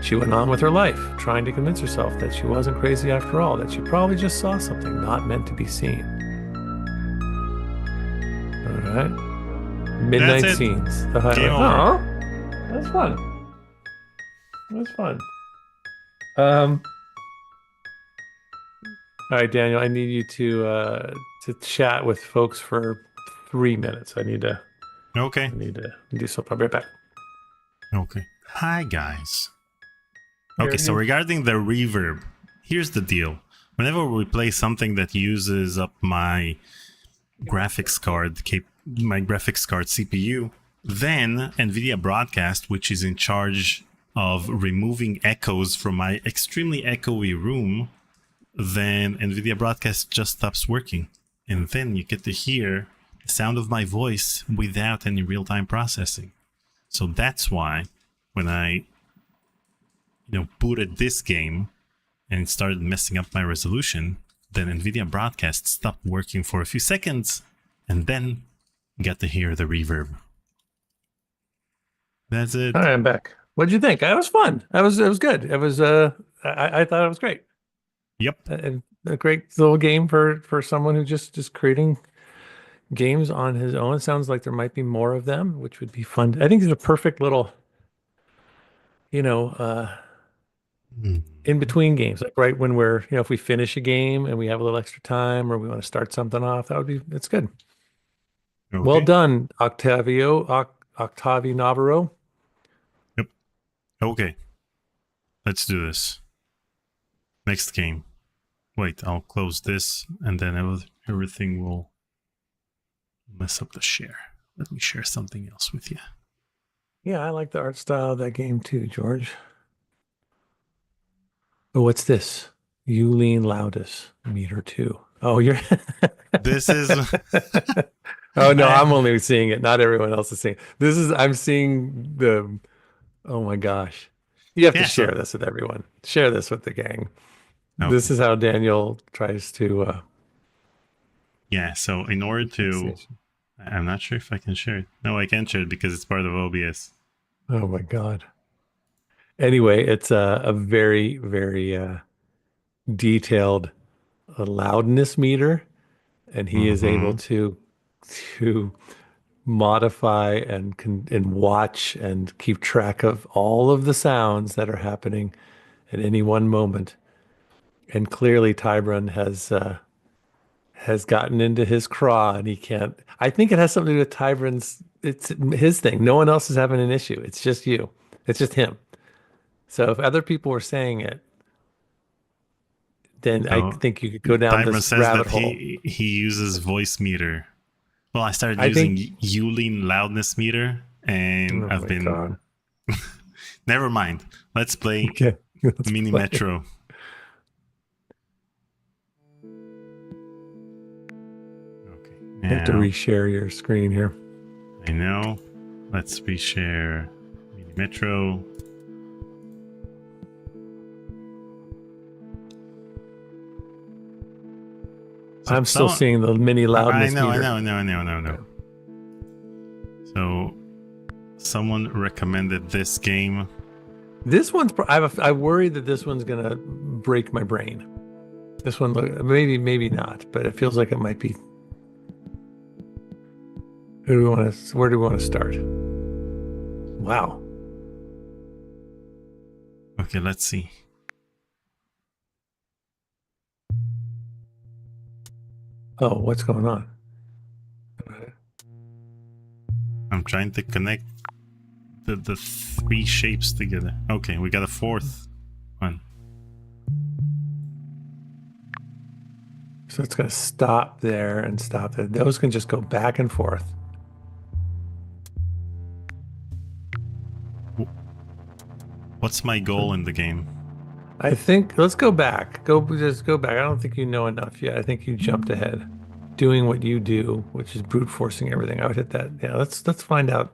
She went on with her life, trying to convince herself that she wasn't crazy after all, that she probably just saw something not meant to be seen. All right. Midnight That's it. Scenes. The highlight. Game over. Oh, that's fun. That's fun. All right, Daniel, I need you to chat with folks for 3 minutes. I need to Okay. do something. I'll be right back. Okay. Hi, guys. Okay, so regarding the reverb, here's the deal. Whenever we play something that uses up my graphics card CPU, then NVIDIA Broadcast, which is in charge of removing echoes from my extremely echoey room, then NVIDIA Broadcast just stops working. And then you get to hear the sound of my voice without any real-time processing. So that's why when I booted this game and it started messing up my resolution, then NVIDIA Broadcast stopped working for a few seconds, and then got to hear the reverb. That's it. All right, I'm back. What'd you think? It was fun. It was good. It was I thought it was great. Yep. A great little game for someone who just creating games on his own. It sounds like there might be more of them, which would be fun. I think it's a perfect little, in between games, like right when we're, if we finish a game and we have a little extra time or we want to start something off, it's good. Okay. Well done, Octavi Navarro. Yep. Okay. Let's do this. Next game. Wait, I'll close this and then everything will mess up the share. Let me share something else with you. Yeah, I like the art style of that game too, George. Oh, what's this? You lean loudest, meter 2. Oh, you're This is Oh no, I'm only seeing it. Not everyone else is seeing it. I'm seeing the oh my gosh. You have to share this with everyone. Share this with the gang. Okay. This is how Daniel tries to yeah, so in order to I'm not sure if I can share it. No, I can share it because it's part of OBS. Oh my God. Anyway, it's a very, very detailed loudness meter, and he is able to modify and watch and keep track of all of the sounds that are happening at any one moment. And clearly Tybran has gotten into his craw, and he can't. I think it has something to do with Tybran's. It's his thing. No one else is having an issue. It's just you. It's just him. So if other people were saying it, then I think you could go down Tybran this says rabbit that hole. He uses voice meter. Well, I started using Yulin loudness meter, and I've been. God. Never mind. Let's play Mini Metro. Okay. You have to reshare your screen here. I know. Let's reshare Mini Metro. I'm still seeing the mini loudness meter. I know. So, someone recommended this game. This one's. I worry that this one's gonna break my brain. This one, maybe not, but it feels like it might be. Where do we want to start? Wow. Okay, let's see. Oh, what's going on? I'm trying to connect the three shapes together. Okay, we got a fourth one. So it's going to stop there and stop there. Those can just go back and forth. What's my goal in the game? I think let's go back. Just go back. I don't think you know enough yet. I think you jumped ahead, doing what you do, which is brute forcing everything. I would hit that. Yeah, let's find out.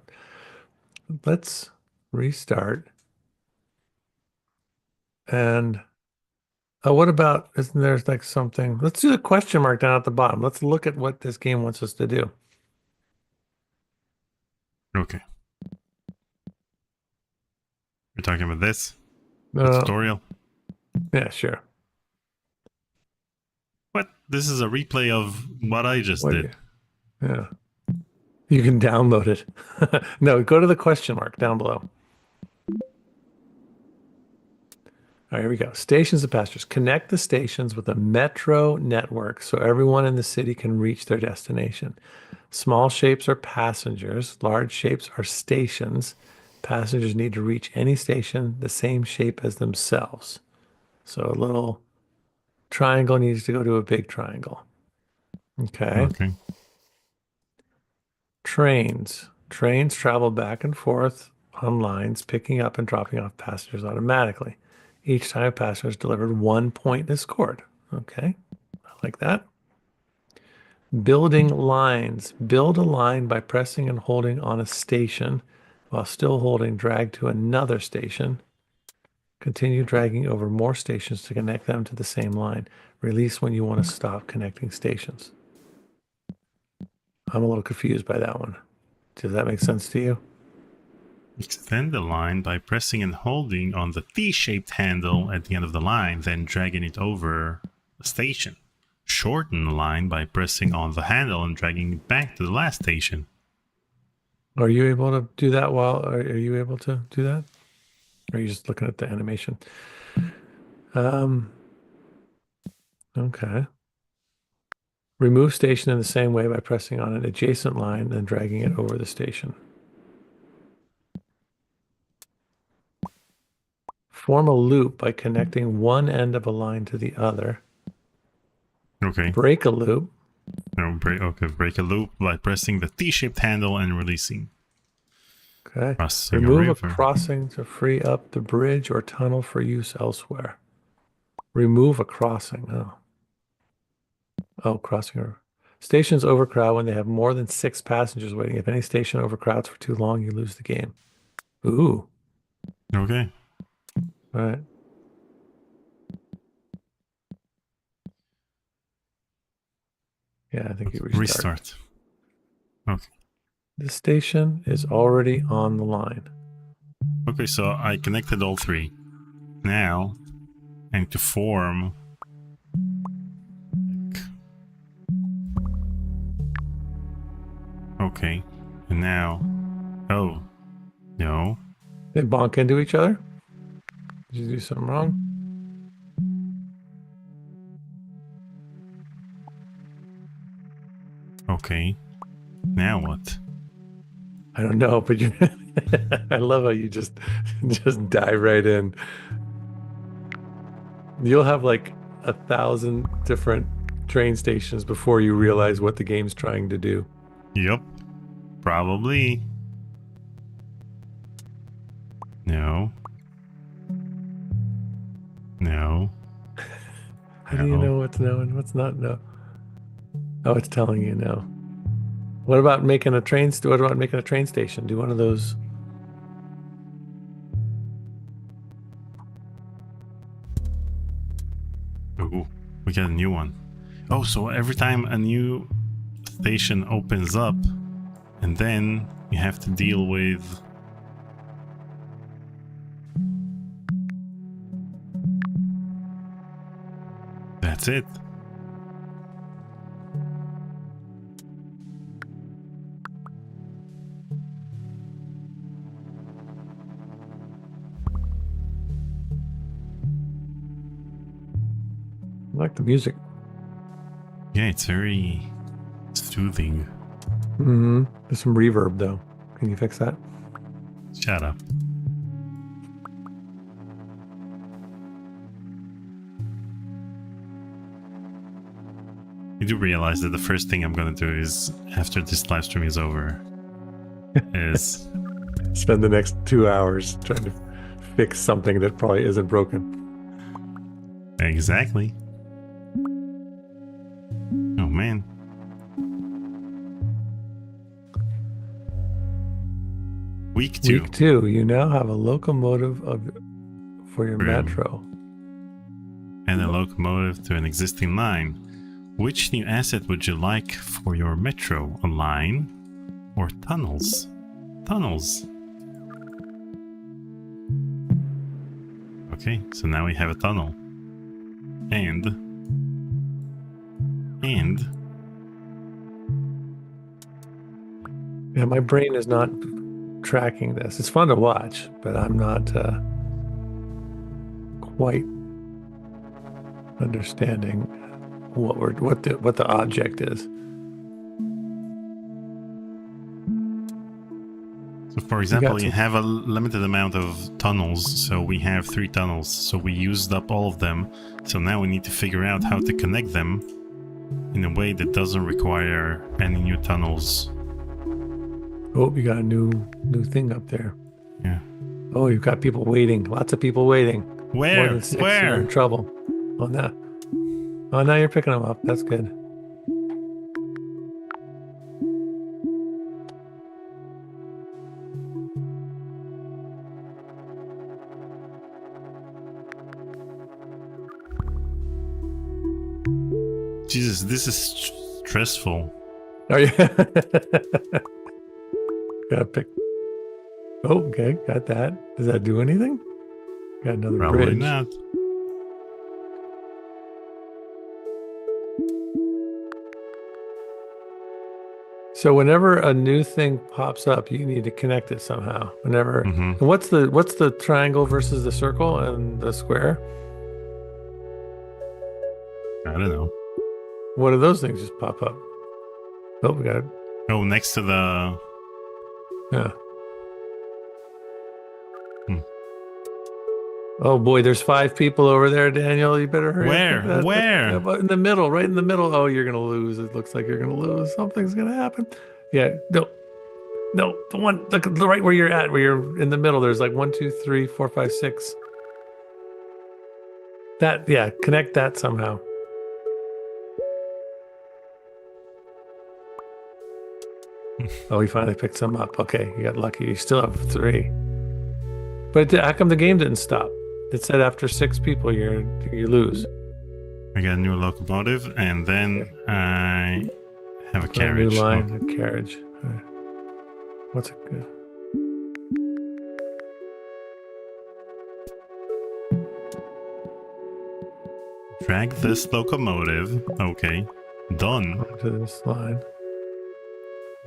Let's restart. And what about, isn't there like something? Let's do the question mark down at the bottom. Let's look at what this game wants us to do. Okay. We're talking about this? The tutorial? Yeah, sure. What? This is a replay of what I just did. Yeah. You can download it. No, go to the question mark down below. All right, here we go. Stations and passengers. Connect the stations with a metro network so everyone in the city can reach their destination. Small shapes are passengers. Large shapes are stations. Passengers need to reach any station the same shape as themselves. So a little triangle needs to go to a big triangle. Okay. Okay. Trains. Trains travel back and forth on lines, picking up and dropping off passengers automatically. Each time a passenger is delivered, 1 point is scored. Okay, I like that. Building lines. Build a line by pressing and holding on a station while still holding drag to another station. Continue dragging over more stations to connect them to the same line. Release when you want to stop connecting stations. I'm a little confused by that one. Does that make sense to you? Extend the line by pressing and holding on the T-shaped handle at the end of the line, then dragging it over the station. Shorten the line by pressing on the handle and dragging it back to the last station. Are you able to do that are you able to do that? Or are you just looking at the animation? Okay. Remove station in the same way by pressing on an adjacent line, then dragging it over the station. Form a loop by connecting one end of a line to the other. Okay. Break a loop. No, break a loop by pressing the T-shaped handle and releasing. Okay. Crossing Remove a a crossing to free up the bridge or tunnel for use elsewhere. Remove a crossing. Oh, crossing. Stations overcrowd when they have more than 6 passengers waiting. If any station overcrowds for too long, you lose the game. Ooh. Okay. All right. Yeah, I think you restart. Okay. The station is already on the line. Okay, so I connected all three. Now, I need to form... Okay, and now... Oh, no. They bonk into each other? Did you do something wrong? Okay, now what? I don't know, but you I love how you just dive right in. You'll have like 1,000 different train stations before you realize what the game's trying to do. Yep, probably. No. No. How do you know what's no and what's not no? Oh, it's telling you no. What about making a train station? Do one of those. Ooh, we got a new one. Oh, so every time a new station opens up, and then you have to deal with... That's it. I like the music. Yeah, it's very soothing. Mm-hmm. There's some reverb though. Can you fix that? Shut up. You do realize that the first thing I'm gonna do is, after this live stream is over, is... Spend the next 2 hours trying to fix something that probably isn't broken. Exactly. Oh, man. Week 2. Week 2, you now have a locomotive for your True. metro. And a locomotive to an existing line. Which new asset would you like for your metro? A line or tunnels? Tunnels. Okay, so now we have a tunnel. And Yeah, my brain is not tracking this. It's fun to watch, but I'm not quite understanding what the object is. so, for example, you have a limited amount of tunnels. So we have 3 tunnels. So we used up all of them. So now we need to figure out how to connect them in a way that doesn't require any new tunnels. Oh, you got a new thing up there. Yeah. Oh, you've got people waiting. Lots of people waiting. More Where? than 6, Where? You're in trouble. Oh, now. Oh, now you're picking them up. That's good. Jesus, this is stressful. Oh, yeah. Gotta pick. Oh, okay. Got that. Does that do anything? Got another Probably bridge. not. So whenever a new thing pops up, you need to connect it somehow. Whenever. Mhm. And what's the triangle versus the circle and the square? I don't know. What do those things just pop up? Oh, we got it. Oh, next to the... Yeah. Hmm. Oh boy, there's 5 people over there, Daniel. You better hurry. Where? up. Where? Yeah, but in the middle, right in the middle. Oh, you're gonna lose. It looks like you're gonna lose. Something's gonna happen. Yeah. No. The one, the right where you're at, where you're in the middle. There's like 1, 2, 3, 4, 5, 6. That. Yeah. Connect that somehow. Oh, we finally picked some up. Okay, you got lucky. You still have 3. But how come the game didn't stop? It said after 6 people, you lose. I got a new locomotive, and then I have a carriage. A new line, a carriage. What's it good? Drag this locomotive. Okay. Done. To this line.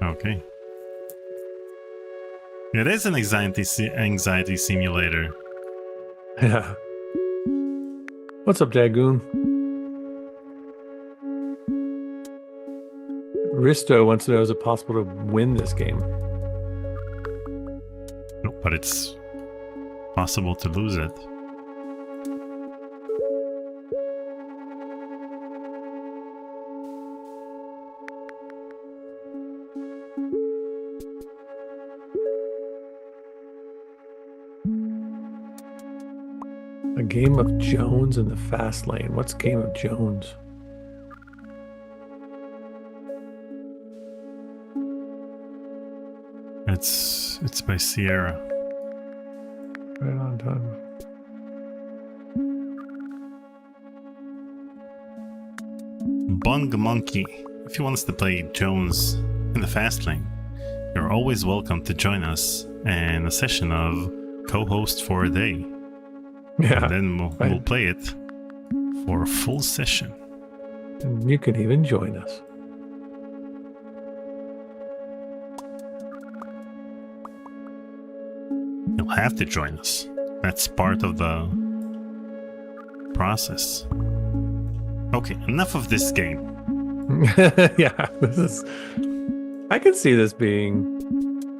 Okay. It is an anxiety simulator. Yeah. What's up, Dagoon? Risto wants to know, is it possible to win this game? No, but it's possible to lose it. A game of Jones in the fast lane. What's Game of Jones? It's by Sierra. Right on time. Bung Monkey, if you want us to play Jones in the fast lane, you're always welcome to join us in a session of co-host for a day. Yeah. And then we'll play it for a full session. And you can even join us. You'll have to join us. That's part of the process. Okay, enough of this game. Yeah, this is. I can see this being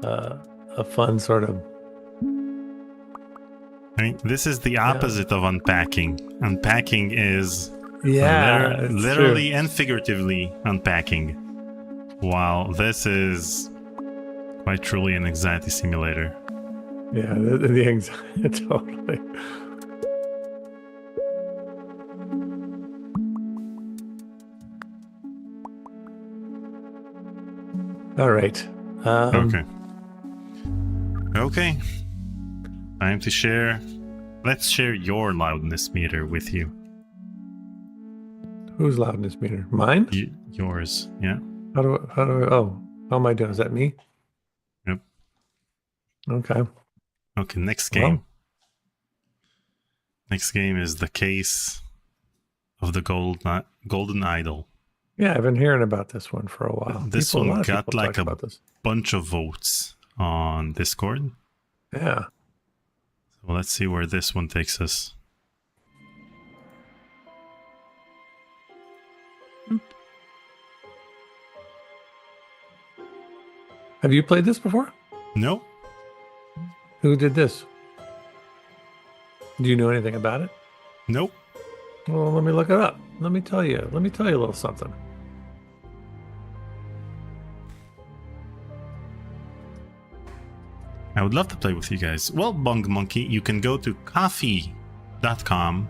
a fun sort of. I mean, this is the opposite of unpacking. Unpacking is literally and figuratively unpacking, while this is quite truly an anxiety simulator. Yeah, the anxiety, totally. All right. Okay. Time to share. Let's share your loudness meter with you. Whose loudness meter? Mine? Yours, yeah. How am I doing? Is that me? Yep. Okay. Okay, next game. Well. Next game is the case of the golden idol. Yeah, I've been hearing about this one for a while. This one got like a bunch of votes on Discord. Yeah. So let's see where this one takes us. Have you played this before? No. Who did this? Do you know anything about it? Nope. Well, let me look it up. Let me tell you a little something. I would love to play with you guys. Well, Bung Monkey, you can go to coffee.com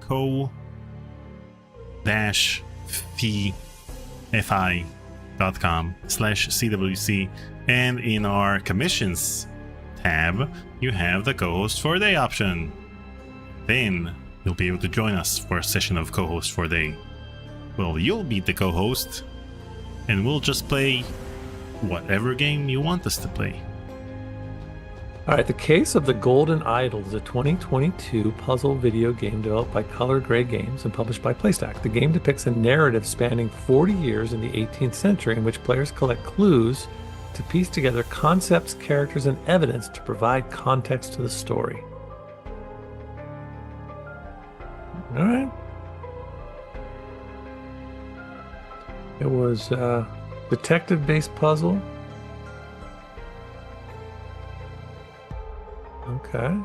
co-fi.com/CWC, and in our commissions tab, you have the co-host for a day option. Then you'll be able to join us for a session of co-host for a day. Well, you'll be the co-host, and we'll just play whatever game you want us to play. All right, The Case of the Golden Idol is a 2022 puzzle video game developed by Color Gray Games and published by PlayStack. The game depicts a narrative spanning 40 years in the 18th century in which players collect clues to piece together concepts, characters, and evidence to provide context to the story. All right. It was a detective-based puzzle. Okay.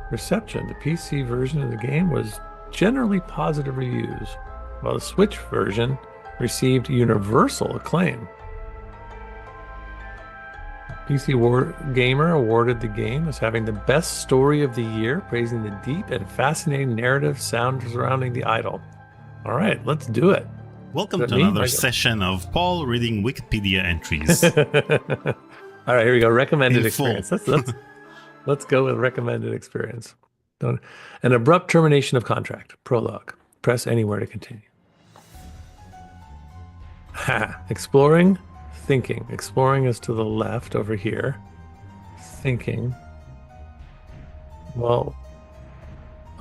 Reception. The PC version of the game was generally positive reviews, while the Switch version received universal acclaim. PC Gamer awarded the game as having the best story of the year, praising the deep and fascinating narrative surrounding the idol. All right, let's do it. Welcome to another session of Paul reading Wikipedia entries. All right, here we go. Recommended experience. Let's go with recommended experience. An abrupt termination of contract. Prologue. Press anywhere to continue. Exploring. Thinking. Exploring is to the left over here. Thinking. Well,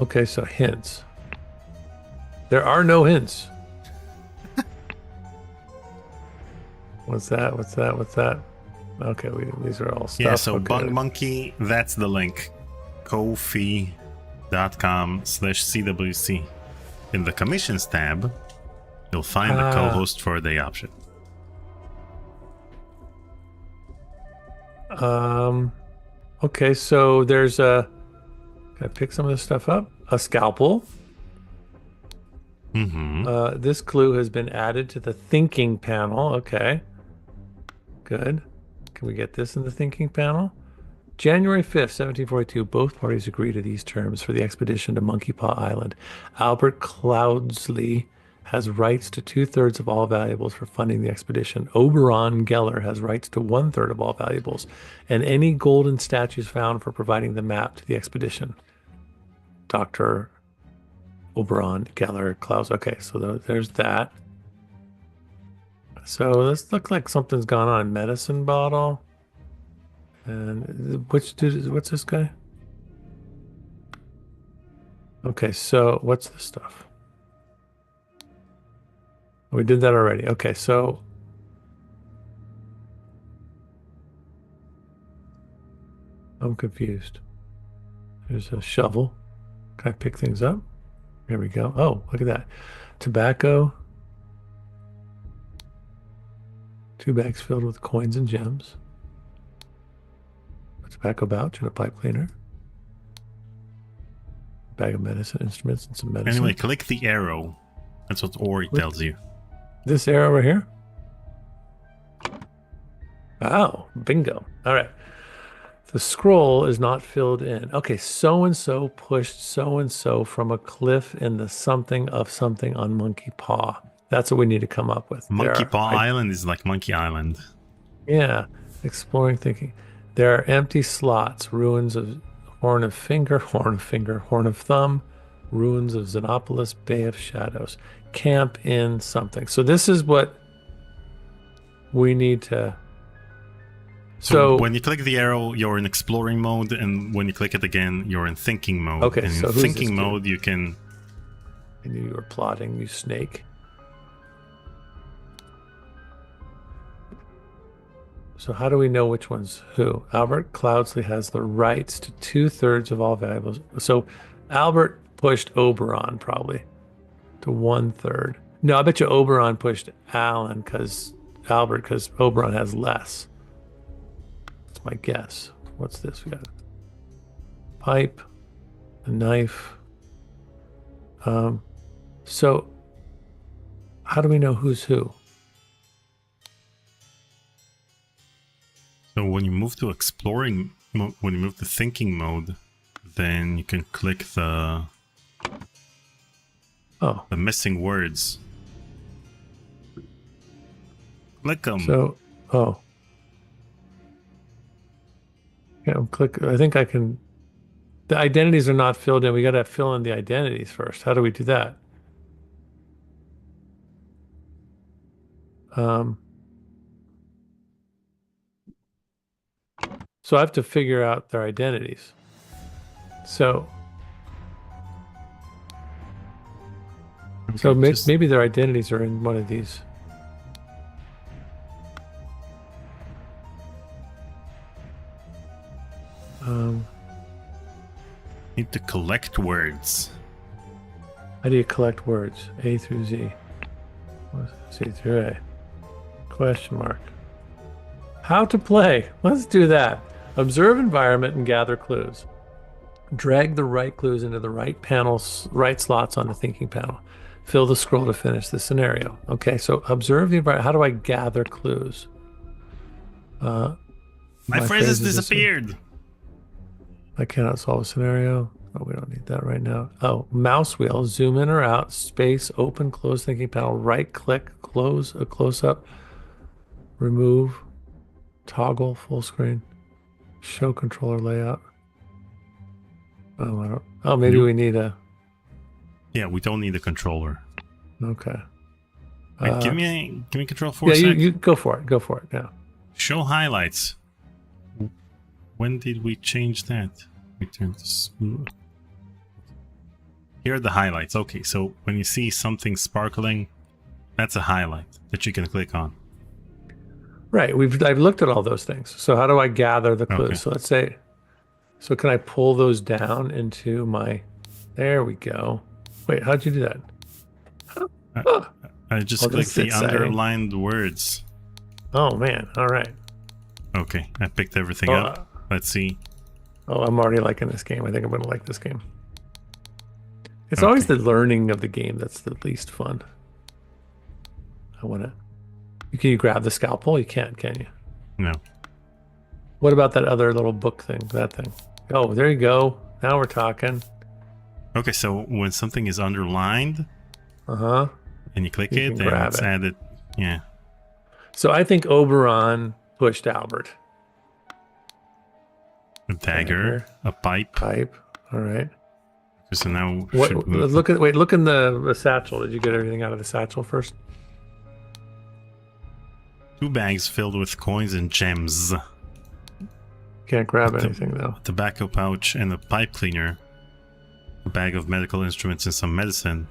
okay, so hints. There are no hints. What's that? What's that? What's that? Okay, these are all stuff. Yeah, so okay. Bung Monkey, that's the link. Ko-fi.com/CWC. In the commissions tab, you'll find the co-host for a day option. Okay, so there's can I pick some of this stuff up? A scalpel. Mm-hmm. This clue has been added to the thinking panel. Okay. Good. Can we get this in the thinking panel? January 5th, 1742, both parties agree to these terms for the expedition to Monkey Paw Island. Albert Cloudsley has rights to 2/3 of all valuables for funding the expedition. Oberon Geller has rights to 1/3 of all valuables and any golden statues found for providing the map to the expedition. Dr. Oberon, gather clouds. Okay, so there's that. So this looks like something's gone on. Medicine bottle. And which dude? What's this guy? Okay, so what's this stuff? We did that already. Okay, so I'm confused. There's a shovel. Can I pick things up? Here we go. Oh, look at that. Tobacco. 2 bags filled with coins and gems. A tobacco pouch and a pipe cleaner. Bag of medicine, instruments, and some medicine. Anyway, click the arrow. That's what Ori tells you. This arrow right here? Oh, bingo. All right. The scroll is not filled in. Okay, so-and-so pushed so-and-so from a cliff in the something of something on Monkey Paw. That's what we need to come up with. Monkey Paw Island is like Monkey Island. Yeah, exploring thinking. There are empty slots, ruins of horn of thumb, ruins of Xenopolis, Bay of Shadows. Camp in something. So this is what we need to... So when you click the arrow, you're in exploring mode, and when you click it again, you're in thinking mode. Okay, and so in thinking mode, you can... I knew you were plotting, you snake. So how do we know which one's who? Albert Cloudsley has the rights to 2/3 of all valuables. So Albert pushed Oberon probably to 1/3. No, I bet you Oberon pushed Alan because Oberon has less. That's my guess. What's this? We got a pipe, a knife. So how do we know who's who? So when you move to exploring, when you move to thinking mode, then you can click the missing words. Click them. So, yeah, click. I think I can. The identities are not filled in. We got to fill in the identities first. How do we do that? So I have to figure out their identities. So maybe their identities are in one of these. Need to collect words. How do you collect words? A through Z. C through A. Question mark. How to play. Let's do that. Observe environment and gather clues. Drag the right clues into the right panels, right slots on the thinking panel. Fill the scroll to finish the scenario. Okay, so observe the environment. How do I gather clues? My phrase has disappeared. I cannot solve a scenario. Oh, we don't need that right now. Oh, mouse wheel, zoom in or out, space, open, close thinking panel, right click, close, a close up, remove, toggle, full screen, show controller layout. Oh, I don't. Oh, maybe we need a. Yeah, we don't need a controller. Okay. Give me control for a yeah, sec. you go for it. Go for it. Yeah. Show highlights. When did we change that? We turned to smooth. Here are the highlights. Okay, so when you see something sparkling, that's a highlight that you can click on. Right. I've looked at all those things. So how do I gather the clues? Okay. So let's say. So can I pull those down into my? There we go. Wait, how'd you do that? I just clicked the underlined words. Oh man! All right. Okay, I picked everything up. Let's see. Oh, I'm already liking this game. I think I'm going to like this game. It's always the learning of the game that's the least fun. I want to. Can you grab the scalpel? You can't, can you? No. What about that other little book thing? That thing. Oh, there you go. Now we're talking. Okay, so when something is underlined, and you click it, and it's added. Yeah. So I think Oberon pushed Albert. A dagger, a pipe. Pipe. All right. So now, What? Look at look in the satchel. Did you get everything out of the satchel first? 2 bags filled with coins and gems. Can't grab anything though. A tobacco pouch and a pipe cleaner. A bag of medical instruments and some medicine.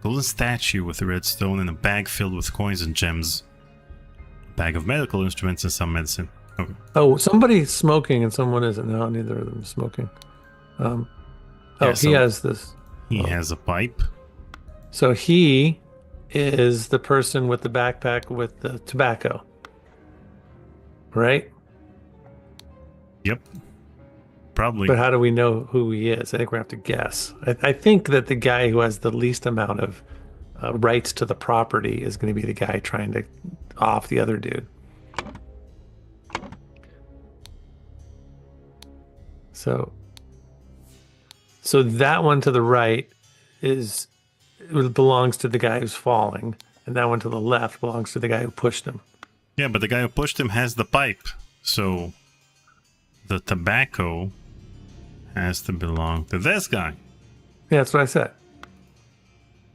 Golden statue with a red stone and a bag filled with coins and gems. A bag of medical instruments and some medicine. Okay. Oh, somebody's smoking and someone isn't. No, neither of them is smoking. Yeah, He has this. He has a pipe. So he is the person with the backpack with the tobacco. Right? Yep. Probably. But how do we know who he is? I think we have to guess. I think that the guy who has the least amount of rights to the property is going to be the guy trying to off the other dude. So that one to the right belongs to the guy who's falling, and that one to the left belongs to the guy who pushed him. Yeah, but the guy who pushed him has the pipe. So the tobacco has to belong to this guy. Yeah, that's what I said.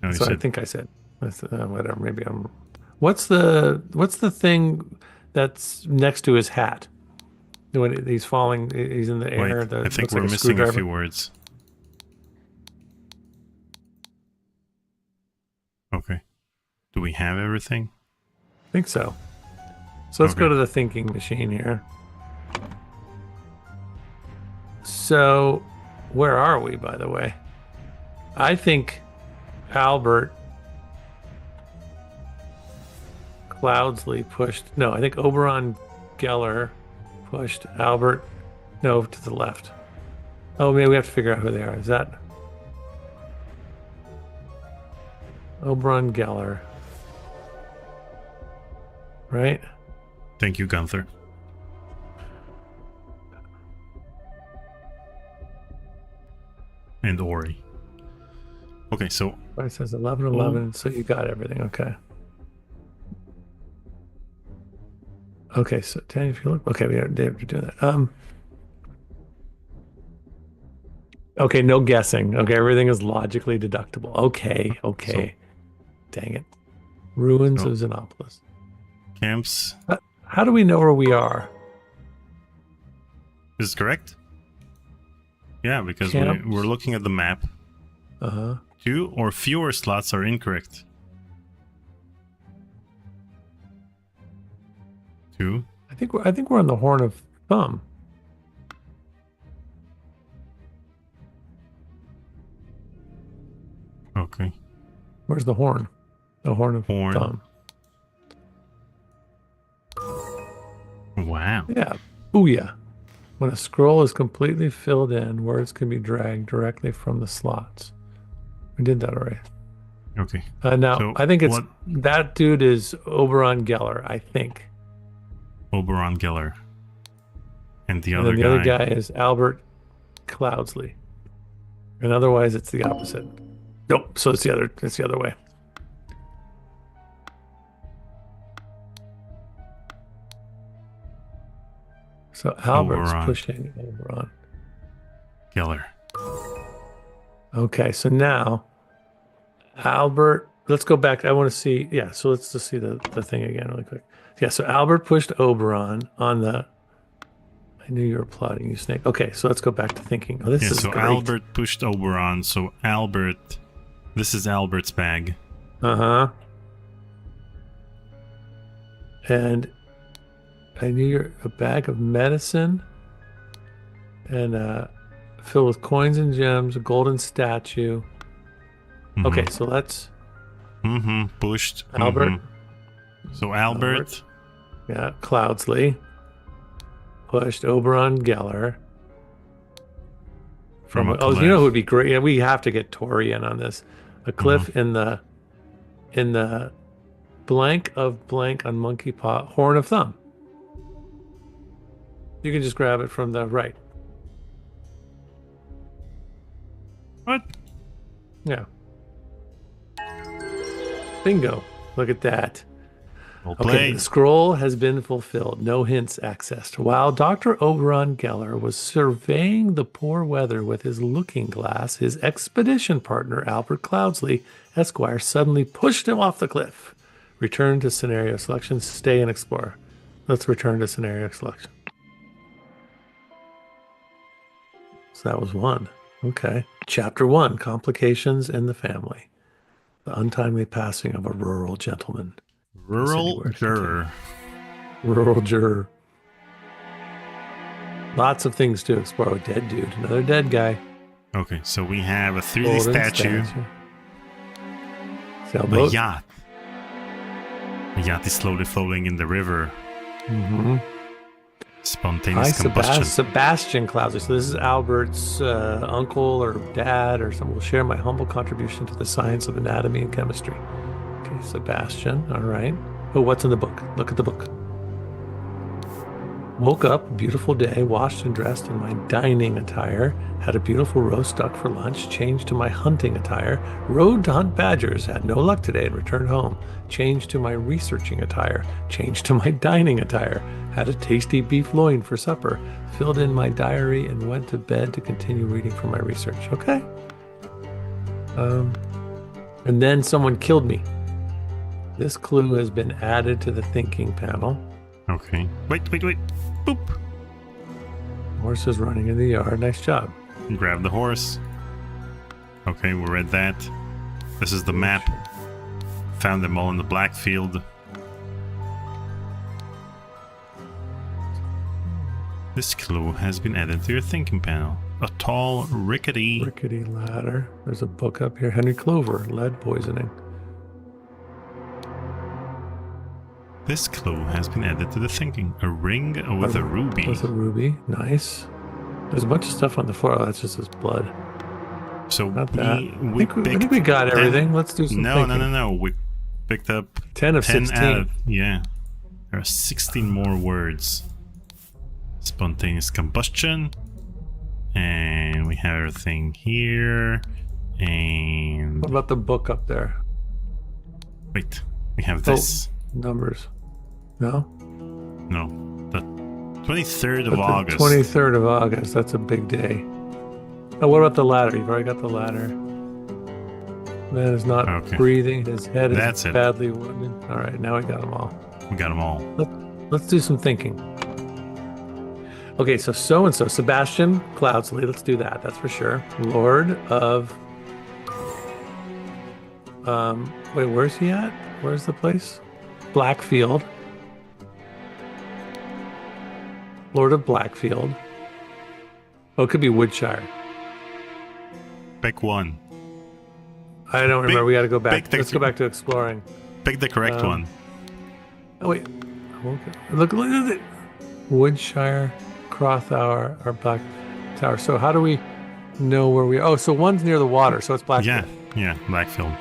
No, That's what I think I said. Whatever. Maybe I'm. What's the thing that's next to his hat? When he's falling, he's in the air. Wait, I think looks we're like missing a screwdriver. few words. Okay. Do we have everything? I think so. So let's go Okay. to the thinking machine here. So, where are we, by the way? I think Albert Cloudsley pushed. No, I think Oberon Geller pushed Albert. No, to the left. Oh, maybe we have to figure out who they are. Is that Oberon Geller? Right? Thank you, Gunther. And Ori. Okay, so It says 11:11, so you got everything. Okay. Okay, so Danny, if you look, okay, we have to do that. Okay, no guessing. Okay, everything is logically deductible. Okay. Dang it. Ruins So- of Xenopolis. camps How do we know where we are? is this correct? Yeah, because Camps. we're looking at the map. Uh-huh. 2 or fewer slots are incorrect. 2. I think we're on the Horn of Thumb. Okay. Where's the horn? The Horn of Horn. Thumb. Wow. Yeah. Booyah. When a scroll is completely filled in, words can be dragged directly from the slots. We did that already. Okay. Now, So I think it's what- that dude is Oberon Geller, I think. Oberon Geller. And the And other then the guy. other guy is Albert Cloudsley. And otherwise it's the opposite. Nope. So it's the other way. So Albert's Oberon. pushing Oberon. Geller. Okay, so now Albert, let's go back. I want to see, yeah, so let's just see the thing again really quick. Yeah, so Albert pushed Oberon on the, I knew you were plotting, you snake. Okay, so let's go back to thinking. Oh, this Yeah, is so great. Albert pushed Oberon, so Albert, this is Albert's bag. Uh-huh. And I knew you're a bag of medicine and filled with coins and gems, a golden statue. Mhm. Okay, so let's Pushed. Albert. Mhm. So Albert. Yeah, Cloudsley pushed Oberon Geller. From a oh, you know cliff. who would be great? Yeah, we have to get Tori in on this. A cliff in the blank of blank on Monkey Paw, Horn of Thumb. You can just grab it from the right. What? Yeah. Bingo. Look at that. Well Okay, played. the scroll has been fulfilled. No hints accessed. While Dr. Oberon Geller was surveying the poor weather with his looking glass, his expedition partner, Albert Cloudsley, Esquire, suddenly pushed him off the cliff. Return to scenario selection. Stay and explore. Let's return to scenario selection. So that was 1. Okay. Chapter 1, Complications in the Family. The untimely passing of a rural gentleman. Rural juror. Rural juror. Lots of things to explore. Oh, dead dude. Another dead guy. Okay, so we have a 3D Golden statue. A Sailboat. yacht. The yacht is slowly floating in the river. Mm-hmm. Spontaneous combustion. Sebastian Cloudsley. So this is Albert's uncle or dad or someone. Will share my humble contribution to the science of anatomy and chemistry. Okay, Sebastian. All right. Oh, what's in the book? Look at the book. Woke up, beautiful day, washed and dressed in my dining attire, had a beautiful roast duck for lunch, changed to my hunting attire, rode to hunt badgers, had no luck today and returned home, changed to my researching attire, changed to my dining attire, had a tasty beef loin for supper, filled in my diary and went to bed to continue reading for my research. Okay. And then someone killed me. This clue has been added to the thinking panel. Okay. Wait. Boop. Horse is running in the yard. Nice job. Grab the horse. Okay, we read that. This is the map. Found them all in the black field. This clue has been added to your thinking panel. A tall, rickety ladder. There's a book up here. Henry Clover, lead poisoning. This clue has been added to the thinking. A ring with a ruby. With a ruby. Nice. There's a bunch of stuff on the floor. Oh, that's just his blood. So Not that. we I think we got everything. Let's do some thinking. No. We picked up 10 of 16. Yeah. There are 16 more words. Spontaneous combustion. And we have everything here. And What about the book up there? wait, we have this. Numbers. No? No. The 23rd of August. 23rd of August. That's a big day. Oh, what about the ladder? You've already got the ladder. Man is not breathing. His head is badly wounded. All right, now we got them all. We got them all. Let's do some thinking. Okay, so-and-so, Sebastian Cloudsley. Let's do that. That's for sure. Lord of... wait, where's he at? Where's the place? Blackfield. Lord of Blackfield. Oh, it could be Woodshire. Pick one. I don't remember. We got to go back. Let's go back to exploring. Pick the correct one. Oh, wait. Okay. Look at it. Woodshire, Crowthour, or Black Tower. So how do we know where we are? Oh, so one's near the water, so it's Blackfield. Yeah, Blackfield.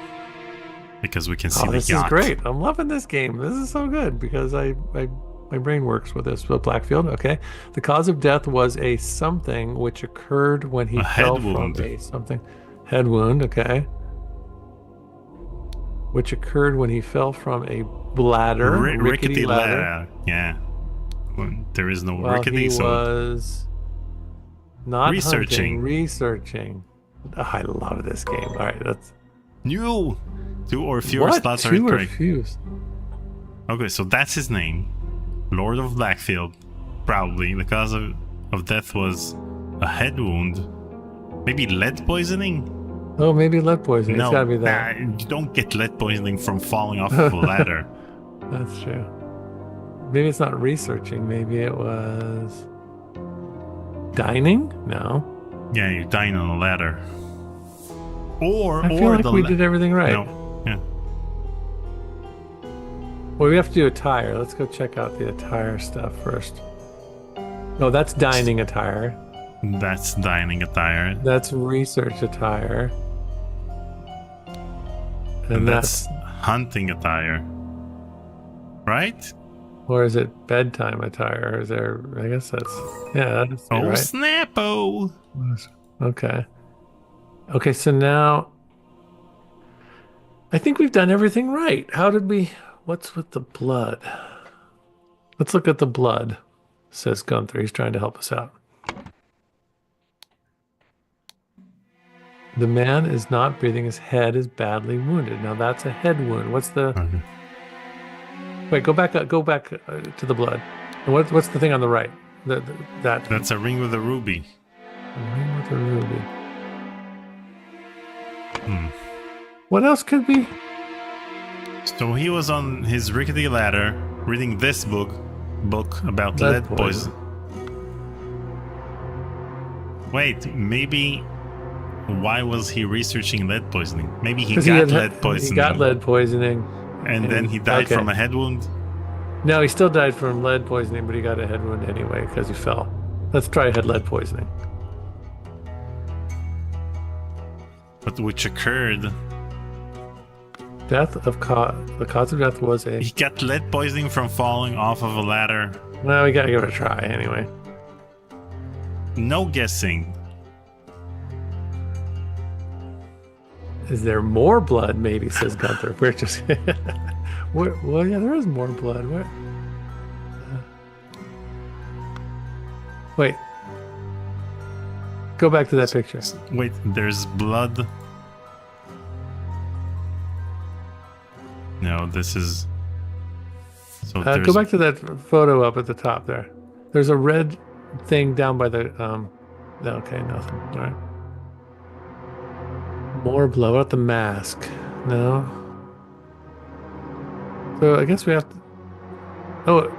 Because we can see the this yacht. Is great. I'm loving this game. This is so good because my brain works with this. But Blackfield, okay. The cause of death was a something which occurred when he fell from a something. Head wound, okay. Which occurred when he fell from a bladder. Rickety ladder. Yeah. Well, there is no While rickety, he was not researching. Researching. Oh, I love this game. All right, that's... New! 2 or fewer slots are correct. Okay, so that's his name. Lord of Blackfield. Probably. The cause of death was a head wound. Maybe lead poisoning? Oh, maybe lead poisoning. No, it's gotta be that. You don't get lead poisoning from falling off of a ladder. That's true. Maybe it's not researching. Maybe it was... dining? No. Yeah, you're dying on a ladder. I feel like we did everything right. No. Yeah. Well, we have to do attire. Let's go check out the attire stuff first. No, that's dining attire. That's dining attire. That's research attire. And that's hunting attire. Right? Or is it bedtime attire? Or is there... I guess that's... Yeah, that's right. Oh, snappo! Okay. Okay, so now... I think we've done everything right. How did we... What's with the blood? Let's look at the blood, says Gunther. He's trying to help us out. The man is not breathing. His head is badly wounded. Now that's a head wound. What's the... Okay. Wait, go back to the blood. And what's the thing on the right? That That's a ring with a ruby. A ring with a ruby. Hmm. What else could be? So he was on his rickety ladder reading this book about lead poison. Wait, maybe why was he researching lead poisoning? Maybe he got lead poisoning. He got lead poisoning. And then he died from a head wound? No, he still died from lead poisoning, but he got a head wound anyway because he fell. Let's try lead poisoning. But which occurred... The cause of death was a... He got lead poisoning from falling off of a ladder. Well, we gotta give it a try anyway. No guessing. Is there more blood? Maybe, says Gunther. We're just... well, yeah, there is more blood. Where? Wait. Go back to that picture. Wait, there's blood. No, this is... So go back to that photo up at the top there. There's a red thing down by the... Okay, nothing. All right. More blood. What about the mask? No. So I guess we have to... Oh.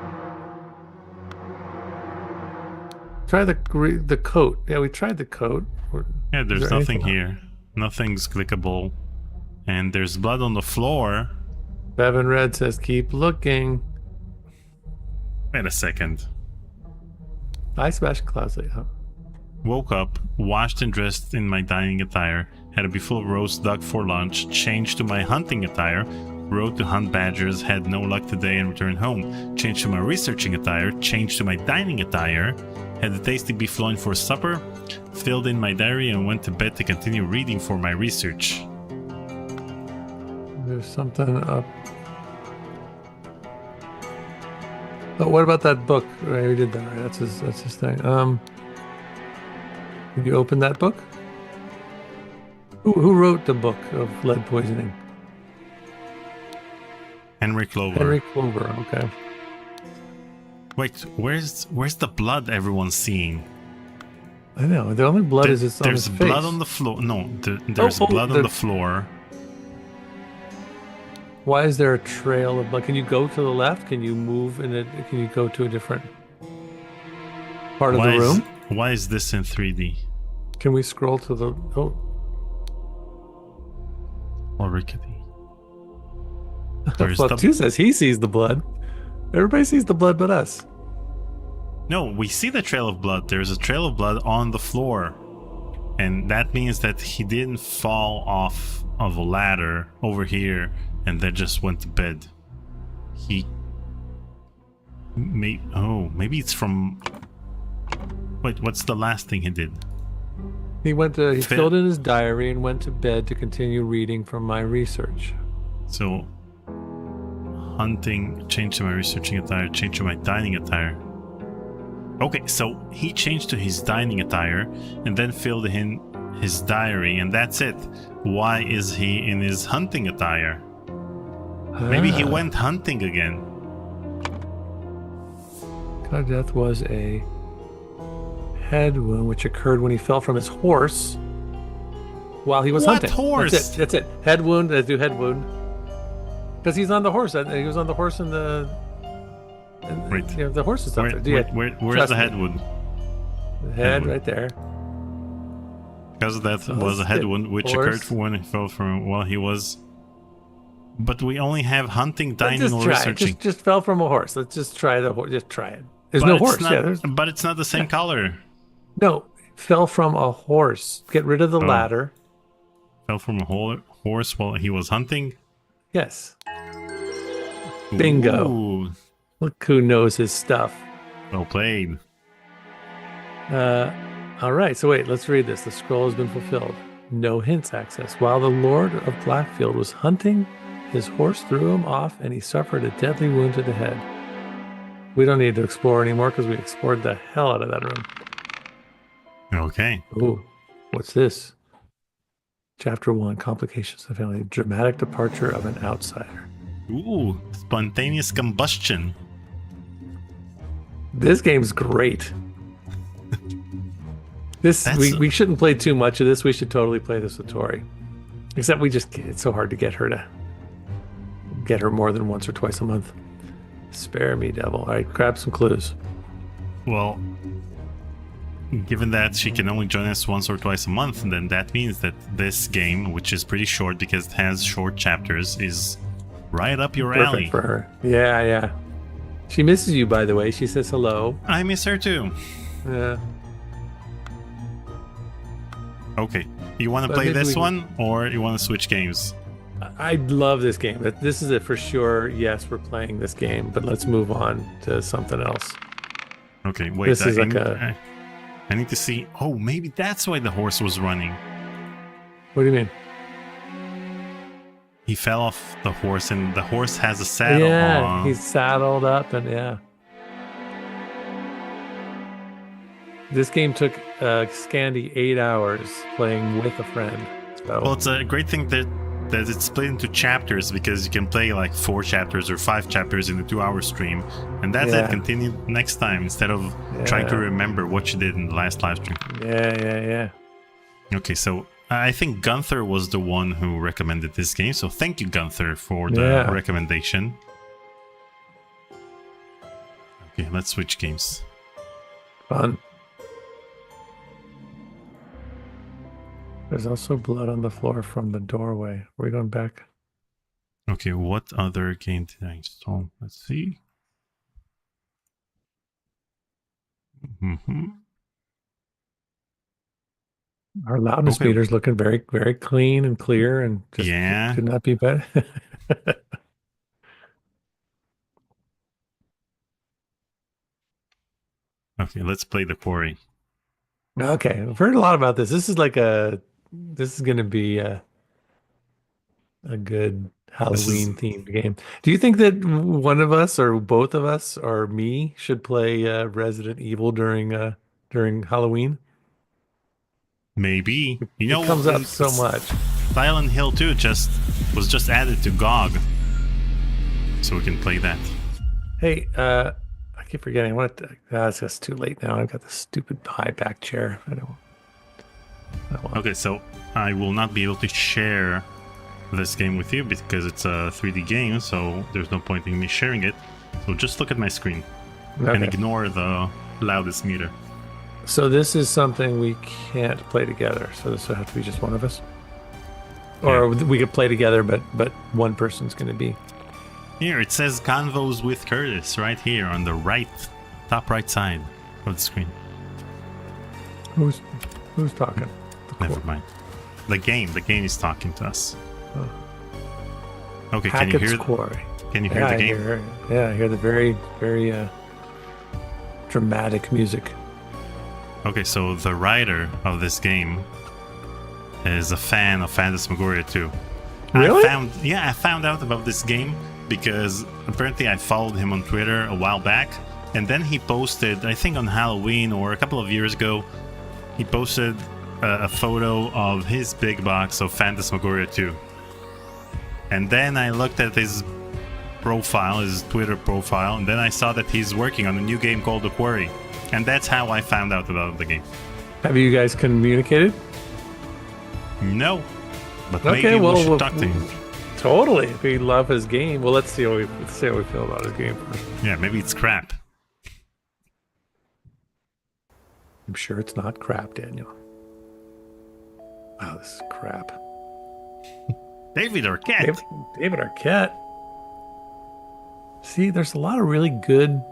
Try the coat. Yeah, we tried the coat. Yeah, there's nothing here. Nothing's clickable. And there's blood on the floor. Bevan Red says, keep looking. Wait a second. I smashed Cloudsley up. Woke up, washed and dressed in my dining attire, had a beautiful roast duck for lunch, changed to my hunting attire, rode to hunt badgers, had no luck today and returned home, changed to my researching attire, changed to my dining attire, had a tasty beef loin for supper, filled in my diary and went to bed to continue reading for my research. There's something up. Oh, what about that book? Right, we did that. Right? That's his thing. Did you open that book? Who wrote the book of lead poisoning? Henry Clover. Henry Clover. Okay. Wait, where's the blood everyone's seeing? I know. The only blood is on his face. There's blood on the floor. No, there's blood on the floor. Why is there a trail of blood? Can you go to the left? Can you move in it? Can you go to a different part of the room? Why is this in 3D? Can we scroll to the... Oh. Or rickety. Well, 2 says he sees the blood. Everybody sees the blood but us. No, we see the trail of blood. There's a trail of blood on the floor. And that means that he didn't fall off of a ladder over here and then just went to bed. Maybe it's from... Wait, what's the last thing he did? He filled in his diary and went to bed to continue reading from my research. So, hunting, change to my researching attire, change to my dining attire. Okay, so he changed to his dining attire and then filled in his diary, and that's it. Why is he in his hunting attire? Maybe he went hunting again. Cause of death was a head wound which occurred when he fell from his horse while he was hunting. What horse? That's it. Head wound. Let's do head wound. Because he's on the horse. He was on the horse in the... Wait. Yeah, the horse is up there. Where's the head wound? The head right there. Because that was a head wound which occurred when he fell from while he was... But we only have hunting, dining, or researching. Just fell from a horse. Let's just try the horse. Just try it. There's no horse. But it's not the same color. No, fell from a horse. Get rid of the ladder. Fell from a horse while he was hunting? Yes. Bingo. Ooh. Look who knows his stuff. Well played. All right, so wait, let's read this. The scroll has been fulfilled. No hints access. While the Lord of Blackfield was hunting His horse threw him off and he suffered a deadly wound to the head. We don't need to explore anymore because we explored the hell out of that room. Okay. Ooh, what's this? Chapter 1, Complications of Family. Dramatic departure of an outsider. Ooh, spontaneous combustion. This game's great. We shouldn't play too much of this. We should totally play this with Tori. Except it's so hard to get her more than once or twice a month. Spare me, devil. All right, grab some clues. Well, given that she can only join us once or twice a month, then that means that this game, which is pretty short because it has short chapters, is right up your alley. Perfect for her. Yeah. She misses you, by the way. She says hello. I miss her too. Yeah. Okay, you want to play this one, or you want to switch games? I love this game. This is it for sure. Yes, we're playing this game, but let's move on to something else. Okay, wait. This is I need to see. Oh, maybe that's why the horse was running. What do you mean? He fell off the horse, and the horse has a saddle. Yeah, he's saddled up, and yeah. This game took Scandy 8 hours playing with a friend. So. Well, it's a great thing that it's split into chapters because you can play like 4 chapters or 5 chapters in a 2-hour stream, and that's it. Continue next time instead of trying to remember what you did in the last live stream. Yeah. Okay, so I think Gunther was the one who recommended this game, so thank you, Gunther, for the recommendation. Okay, let's switch games. Fun. There's also blood on the floor from the doorway. Are we going back? Okay, what other game did I install? Let's see. Our loudness meter's looking very, very clean and clear, and just could not be better. Okay, let's play the Quarry. Okay, I've heard a lot about this. This is going to be a good Halloween themed game. Do you think that one of us or both of us or me should play Resident Evil during Halloween? Maybe. It comes up so much. Silent Hill 2 was just added to GOG, so we can play that. Hey, I keep forgetting. It's just too late now. I've got this stupid high back chair. Okay, so I will not be able to share this game with you because it's a 3D game, so there's no point in me sharing it. So just look at my screen and ignore the loudest meter. So this is something we can't play together. So this would have to be just one of us. Or we could play together, but one person's going to be. Here, it says Convos with Curtis right here on the top right side of the screen. Who's talking? Never mind. The game is talking to us. Oh. Okay, Hackett's can you hear Quarry. Can you hear the game? I hear the very, very dramatic music. Okay, so the writer of this game is a fan of Phantasmagoria 2. Really? I found out about this game because apparently I followed him on Twitter a while back, and then he posted, I think on Halloween or a couple of years ago, he posted a photo of his big box of Phantasmagoria 2. And then I looked at his profile, his Twitter profile, and then I saw that he's working on a new game called The Quarry. And that's how I found out about the game. Have you guys communicated? No. But maybe we should talk to him. Totally. If we love his game, well, let's see how we feel about his game first. Yeah, maybe it's crap. I'm sure it's not crap, Daniel. Wow, this is crap. David Arquette. David Arquette. See, there's a lot of really good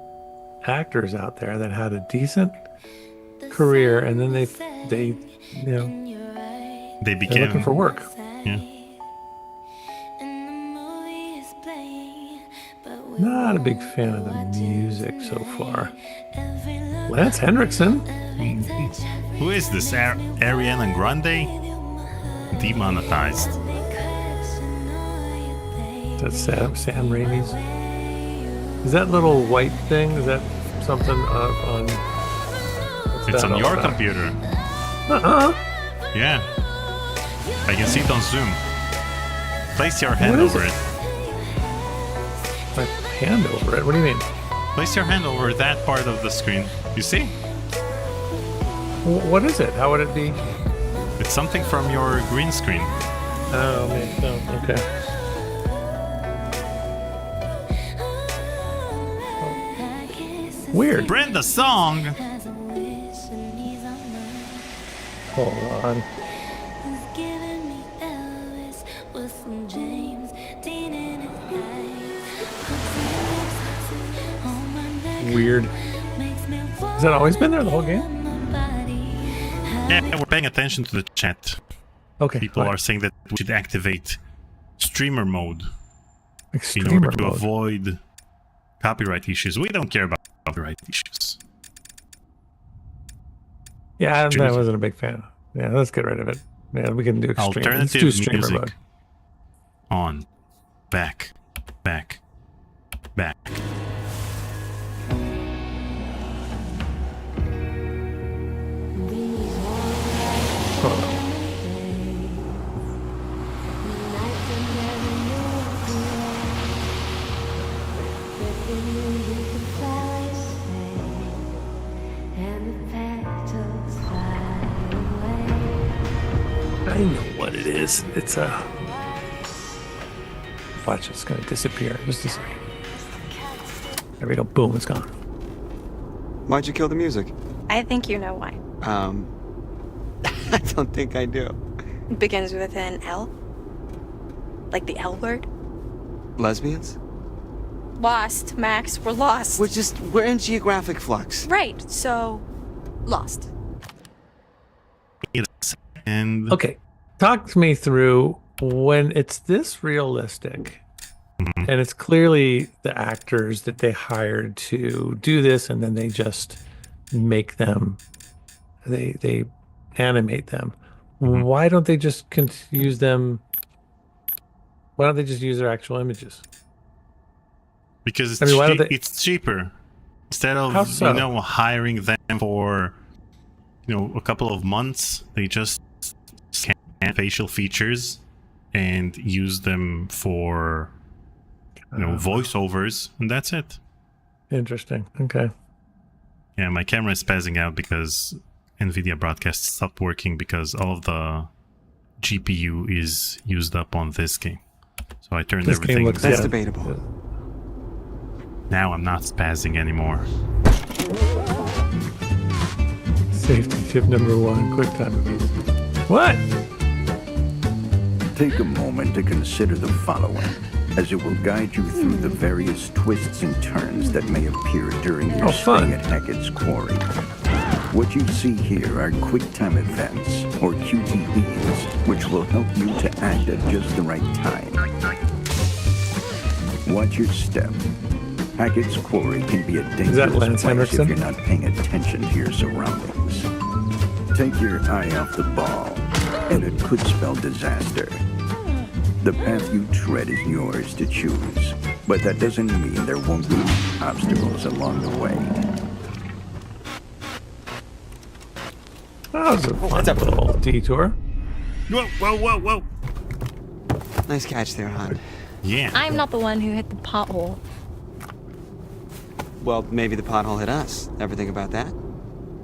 actors out there that had a decent career, and then they became they're looking for work. Yeah. Not a big fan of the music so far. Lance Henriksen. Who is this? Ariana Grande? Demonetized. That's Sam Raimi's. Is that little white thing? Is that something on? It's on your about? computer. Uh-huh. Yeah. I can see it on Zoom. Place your hand What is over it? it. My hand over it? What do you mean? Place your hand over that part of the screen. You see? What is it? How would it be? It's something from your green screen. Oh, man. No. Okay. Weird. Brenda song! Hold on. Weird. Has that always been there the whole game? Yeah, we're paying attention to the chat. Okay. People fine. are saying that we should activate streamer mode in Extremer order to mode. avoid copyright issues. We don't care about copyright issues. Yeah, I Choose- wasn't a big fan. Yeah, let's get rid of it. Yeah, we can do extreme. Let's do Alternative streamer music. mode. On. Back. Back. Back. Hold on. I know what it is. It's a. Watch, it's gonna disappear. Just a second. There we go. Boom, it's gone. Why'd you kill the music? I think you know why. I don't think I do. It begins with an L. Like the L word. Lesbians? Lost, Max. We're lost. We're in geographic flux. Right, so lost. And Okay, talk me through when it's this realistic, and it's clearly the actors that they hired to do this, and then they just make them, they animate them. Why don't they just use them? Why don't they just use their actual images? because it's, I mean, why don't they- it's cheaper. Instead of How so? hiring them for a couple of months, they just scan facial features and use them for voiceovers, and that's it. Interesting. Okay. Yeah, my camera is spazzing out because NVIDIA Broadcast stopped working because all of the GPU is used up on this game. So I turned This game everything. looks That's yeah. debatable. Now I'm not spazzing anymore. Safety tip number 1: quick time events. What? Take a moment to consider the following, as it will guide you through the various twists and turns that may appear during your Oh, fun. stay at Hackett's Quarry. What you see here are quick-time events, or QTEs, which will help you to act at just the right time. Watch your step. Hackett's Quarry can be a that dangerous Lance place Henriksen? if you're not paying attention to your surroundings. Take your eye off the ball, and it could spell disaster. The path you tread is yours to choose, but that doesn't mean there won't be obstacles along the way. That was a fun little detour. Whoa, whoa, whoa, whoa! Nice catch there, hon. Yeah. I'm not the one who hit the pothole. Well, maybe the pothole hit us. Ever think about that?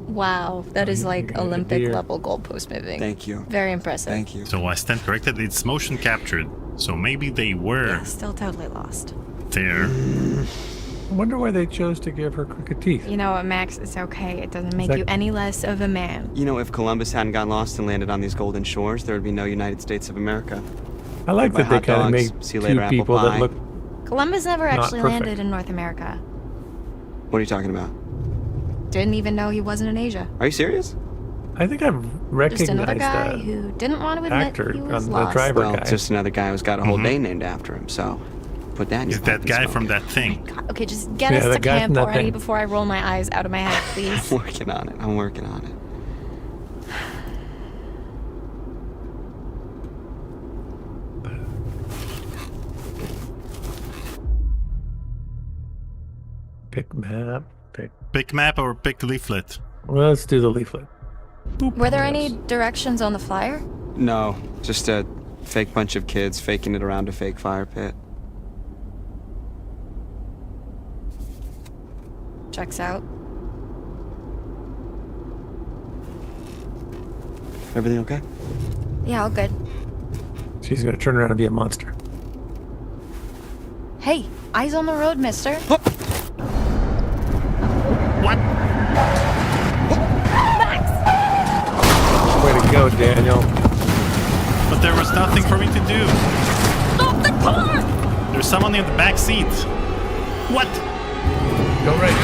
Wow, that is like got a Olympic deer. level goalpost moving. Thank you. Very impressive. Thank you. So I stand corrected. It's motion captured. So maybe they were Yeah, still totally lost. there. I wonder why they chose to give her crooked teeth. You know what, Max? It's okay. It doesn't make that- you any less of a man. You know, if Columbus hadn't got lost and landed on these golden shores, there would be no United States of America. I like Buy that they hot kind of dogs, make see you two later, apple people that pie. look. Columbus never Not actually perfect. landed in North America. What are you talking about? Didn't even know he wasn't in Asia. Are you serious? I think I've Just another recognized guy that who didn't want to admit actor he on was the lost. driver Well, guy. it's just another guy who's got a whole day named after him, so put that in Is your that pipe and guy smoke from it. that thing? God, okay, just get Yeah, us the to guy camp from that already thing. before I roll my eyes out of my head, please. I'm working on it. I'm working on it. Pick map. Pick. Pick map or pick leaflet? Well, let's do the leaflet. Were there any directions on the flyer? No, just a fake bunch of kids faking it around a fake fire pit. Checks out. Everything okay? Yeah, all good. She's gonna turn around and be a monster. Hey, eyes on the road, mister. What? Way to go, Daniel. But there was nothing for me to do. Stop the car! There's someone in the back seat. What? Go right.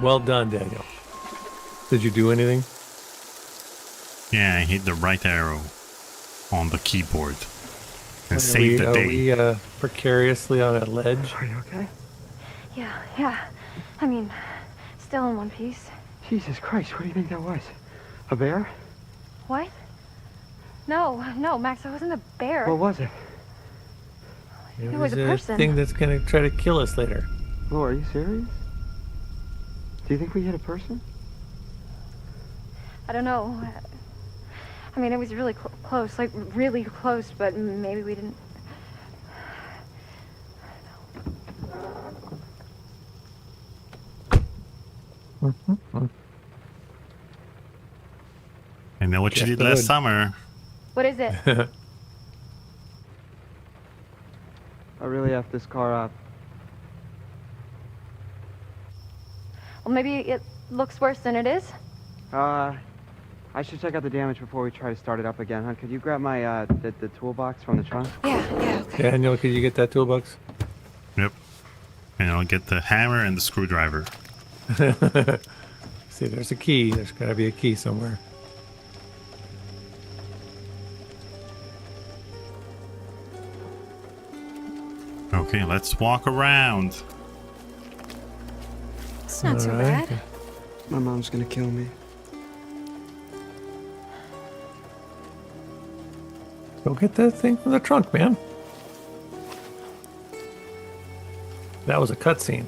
Well done, Daniel. Did you do anything? Yeah, I hit the right arrow on the keyboard and saved the day. Are we precariously on a ledge? Are you okay? Yeah. I mean, still in one piece. Jesus Christ, what do you think that was? A bear? What? No, Max, it wasn't a bear. What was it? It was a person. thing that's gonna try to kill us later. Oh, are you serious? Do you think we hit a person? I don't know. I mean, it was really close, like really close, but maybe we didn't. I know what you did last summer. What is it? I really effed this car up. Well, maybe it looks worse than it is. I should check out the damage before we try to start it up again, huh? Could you grab my, the toolbox from the trunk? Yeah, okay. Daniel, could you get that toolbox? Yep. And I'll get the hammer and the screwdriver. See, there's a key. There's gotta be a key somewhere. Okay, let's walk around. It's not so Alright. bad. My mom's gonna kill me. Go get that thing from the trunk, man. That was a cutscene.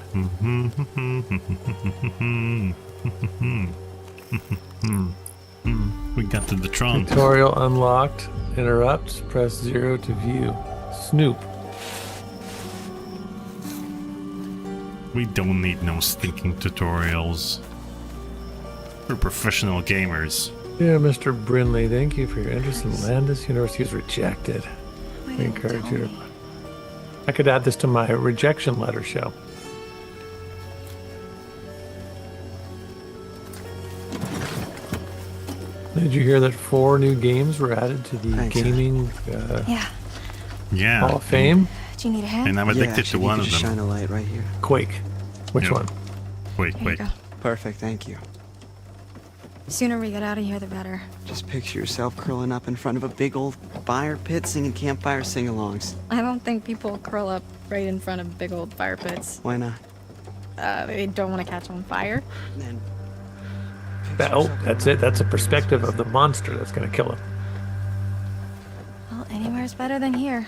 We got to the trunk. Tutorial unlocked. Interrupt. Press 0 to view. Snoop. We don't need no stinking tutorials. We're professional gamers. Dear Mr. Brinley, thank you for your interest in Landis University is rejected. We encourage you to... I could add this to my rejection letter show. Did you hear that 4 new games were added to the Thanks. gaming Yeah. Hall of Fame? Do you need a hand? And I'm addicted to one of just them. shine a light right here. Quake. Which Yep. one? Wait, There you wait. go. Perfect, thank you. Sooner we get out of here, the better. Just picture yourself curling up in front of a big old fire pit singing campfire sing-alongs. I don't think people curl up right in front of big old fire pits. Why not? They don't want to catch on fire. And then That's it. That's a perspective of the monster that's going to kill him. Well, anywhere's better than here.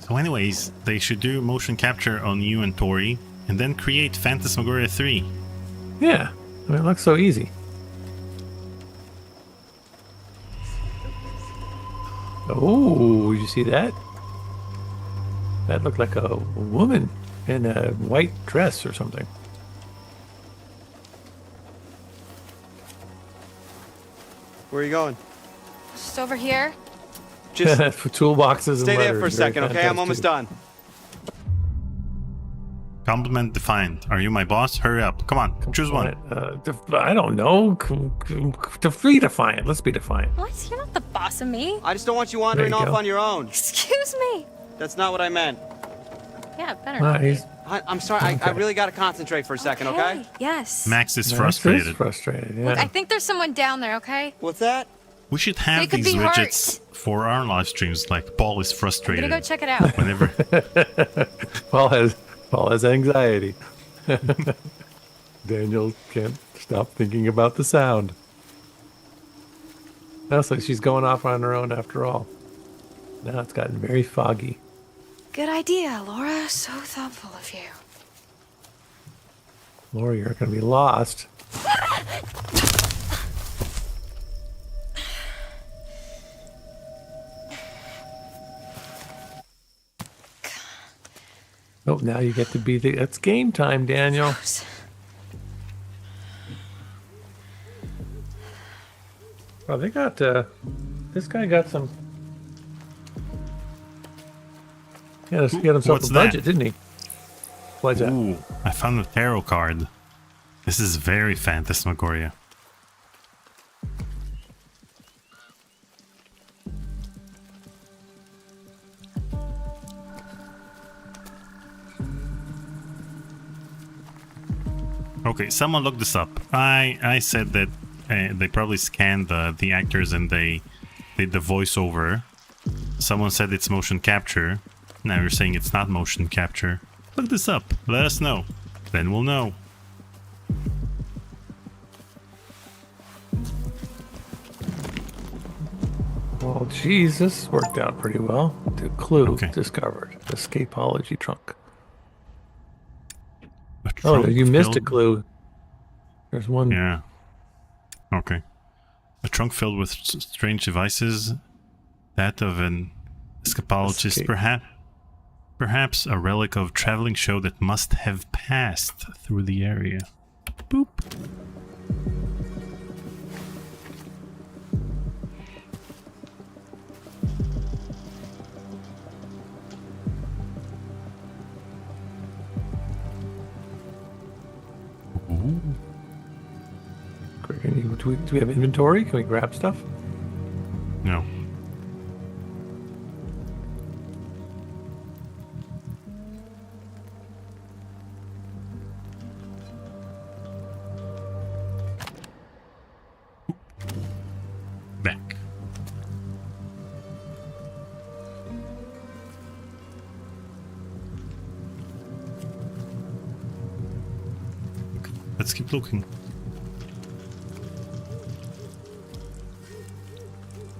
So anyways, they should do motion capture on you and Tori, and then create Phantasmagoria 3. Yeah. I mean, it looks so easy. Oh, did you see that? That looked like a woman in a white dress or something. where are you going? Just over here. Just For toolboxes and stay there letters. for a Very second, okay? I'm almost fantastic. done. Compliment defined. Are you my boss? Hurry up. Come on, choose one. I don't know. To be defiant. Let's be defiant. What? You're not the boss of me. I just don't want you wandering There you off go. on your own. Excuse me. That's not what I meant. Yeah, better not. Nice. I'm sorry, I Okay. really gotta concentrate for a second, okay? Yes. Max is Max frustrated. is frustrated. Yeah. Look, I think there's someone down there, okay? What's that? We should They have could these be widgets for our live streams, like Paul is I'm frustrated. gonna go check it out. Whenever Paul has anxiety. Daniel can't stop thinking about the sound. Oh, so she's going off on her own after all. now it's gotten very foggy. Good idea, Laura. So thoughtful of you. Laura, you're going to be lost. Oh, now you get to be the... It's game time, Daniel. Oh, they got... this guy got some... Yeah, he got himself What's a budget, that? didn't he? What's that? Ooh, I found a tarot card. This is very phantasmagoria. Okay, someone look this up. I said that they probably scanned the actors and they did the voiceover. Someone said it's motion capture. Now you're saying it's not motion capture. Look this up. Let us know. Then we'll know. Well, geez, this worked out pretty well. The clue Okay. discovered. Escapology trunk. A Oh, trunk you missed a filled- clue. There's one. Yeah. Okay. A trunk filled with strange devices. That of an escapologist, Escape. perhaps a relic of traveling show that must have passed through the area. Boop. Ooh. Do we have inventory? Can we grab stuff? No. Back. Okay, let's keep looking.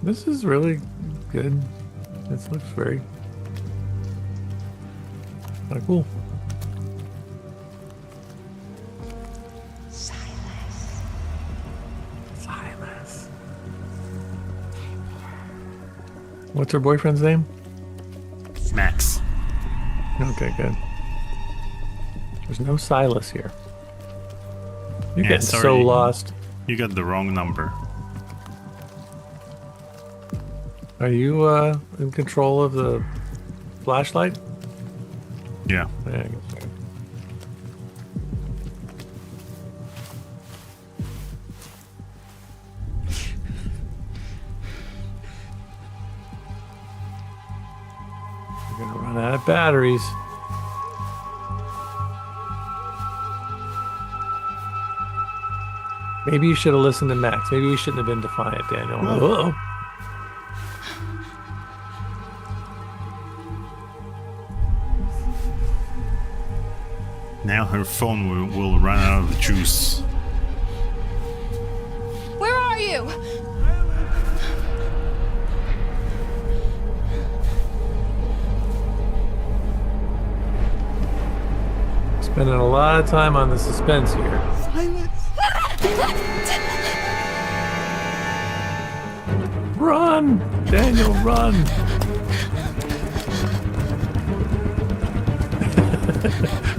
This is really good. This looks very kind of cool. Silas. What's her boyfriend's name? Max. Okay, good. There's no Silas here. You're Yeah, getting so sorry. lost. You got the wrong number. Are you in control of the flashlight? Yeah. Yeah, I guess so. We're gonna run out of batteries. Maybe you should have listened to Max. Maybe we shouldn't have been defiant, Daniel. Uh-oh. Now her phone will run out of juice. Where are you? Spending a lot of time on the suspense here. Run! Daniel, run!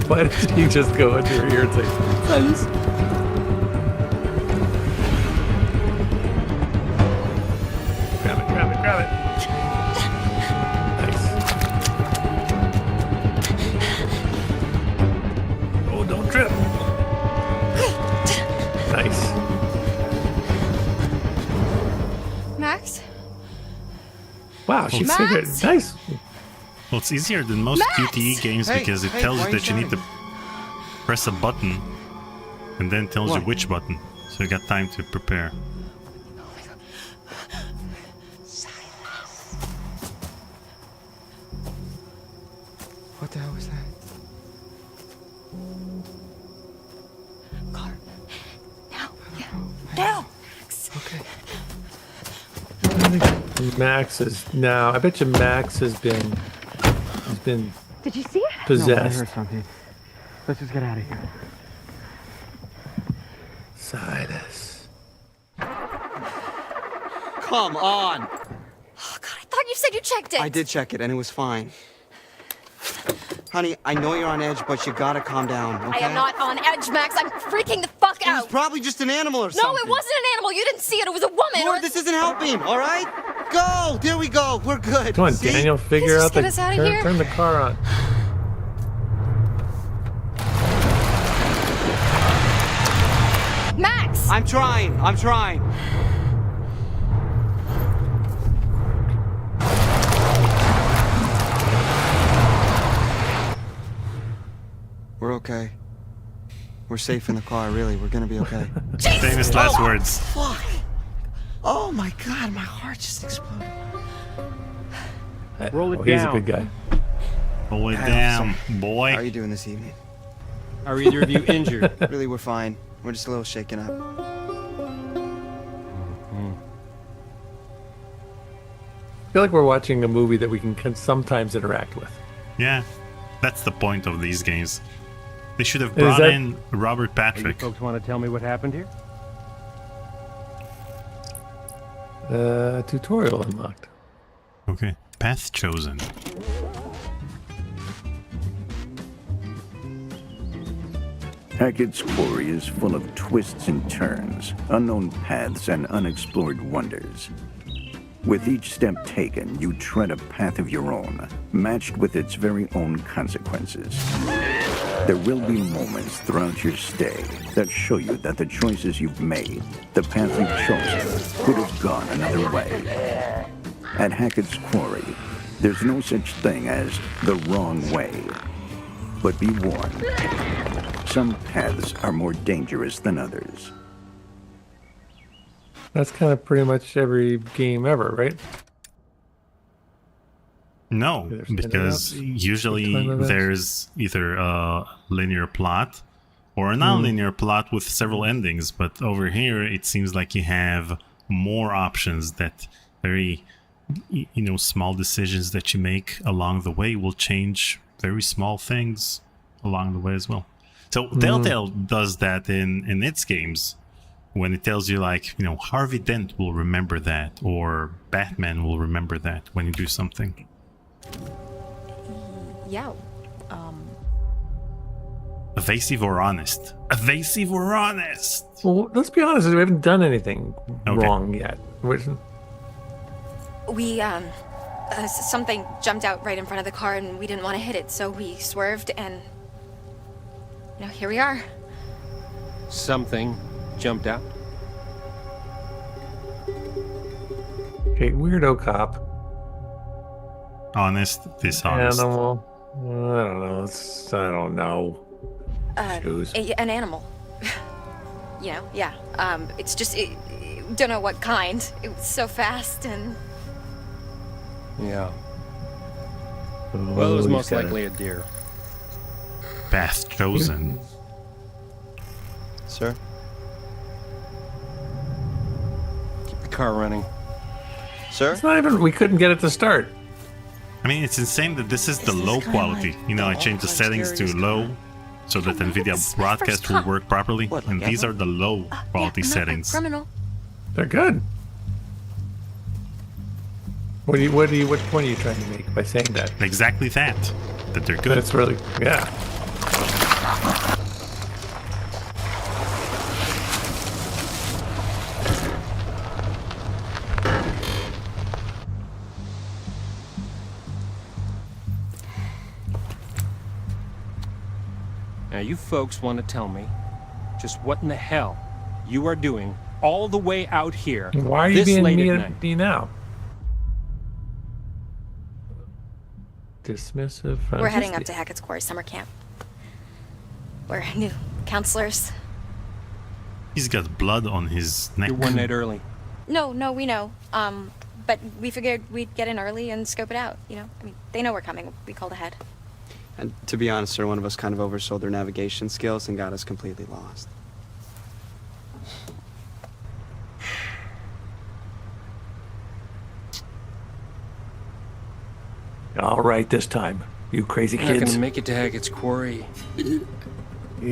Why did he just go into her ear and say, "Silas"? Grab it, grab it, grab it. Nice. Oh, don't trip. Nice. Max? Wow, she Max? figured it. Nice. Well, it's easier than most QTE games because it tells you that you need to press a button and then tells you which button. So you got time to prepare. What the hell was that? Car. Now. Yeah. Now. Okay. I think Max is now. I bet you Max has been. He's been Did you see it? No, I possessed. heard something. Let's just get out of here. Silas. Come on! Oh, God, I thought you said you checked it. I did check it, and it was fine. Honey, I know you're on edge, but you gotta calm down, okay? I am not on edge, Max. I'm freaking the fuck It was out. probably just an animal or something. No, it wasn't an animal. You didn't see it. It was a woman. Lord, this isn't helping, all right? Go! There we go. We're good. Come on, See? Daniel. Figure Just out the. get us outta here. Turn the car on. Max! I'm trying. I'm trying. We're okay. We're safe in the car, really. We're gonna be okay. Famous last words. Fuck! Oh my god, my heart just exploded. Roll it He's a down. good guy. Roll it Hi, down, officer. How are boy. you doing this evening? Are either of you injured? Really, we're fine. We're just a little shaken up. I feel like we're watching a movie that we can sometimes interact with. Yeah, that's the point of these games. They should have Is brought that- in Robert You Patrick. folks want to tell me what happened here? Tutorial unlocked. Okay, path chosen. Hackett's Quarry is full of twists and turns, unknown paths, and unexplored wonders. With each step taken, you tread a path of your own, matched with its very own consequences. There will be moments throughout your stay that show you that the choices you've made, the path you've chosen, could have gone another way. At Hackett's Quarry, there's no such thing as the wrong way. But be warned, some paths are more dangerous than others. That's kind of pretty much every game ever, right? No, There's because stand-ups, usually quick time events. there's either a linear plot or a non-linear plot with several endings. But over here, it seems like you have more options. That very, small decisions that you make along the way will change very small things along the way as well. So Telltale does that in its games. When it tells you, like, Harvey Dent will remember that, or Batman will remember that when you do something. Yeah. Evasive or honest? Evasive or honest? Well, let's be honest. We haven't done anything Okay. wrong yet. We, something jumped out right in front of the car and we didn't want to hit it, so we swerved and, here we are. Something jumped out. Okay, weirdo cop. Honest, dishonest. Animal. I don't know. I don't know. Shoes. An animal. Yeah. It's just, don't know what kind. It was so fast and... Yeah. Well, it was he's most got likely a deer. Path chosen. Sir? Keep the car running. Sir? It's not even. We couldn't get it to start. I mean, it's insane that this is the low quality. I changed the settings to low so that NVIDIA broadcast will work properly. And these are the low quality I'm not a settings. criminal. They're good. What point are you trying to make by saying that? Exactly that. That they're good. That's really, yeah. Now, you folks want to tell me just what in the hell you are doing all the way out here Why are you this being late mean at at night? me now? Dismissive. We're heading up to Hackett's Quarry summer camp. We're new counselors. He's got blood on his neck. You're one night early. No, we know. But we figured we'd get in early and scope it out, they know we're coming. We called ahead. And to be honest, sir, one of us kind of oversold their navigation skills and got us completely lost. All right, this time, you crazy You're not kids. gonna make it to Hackett's Quarry. You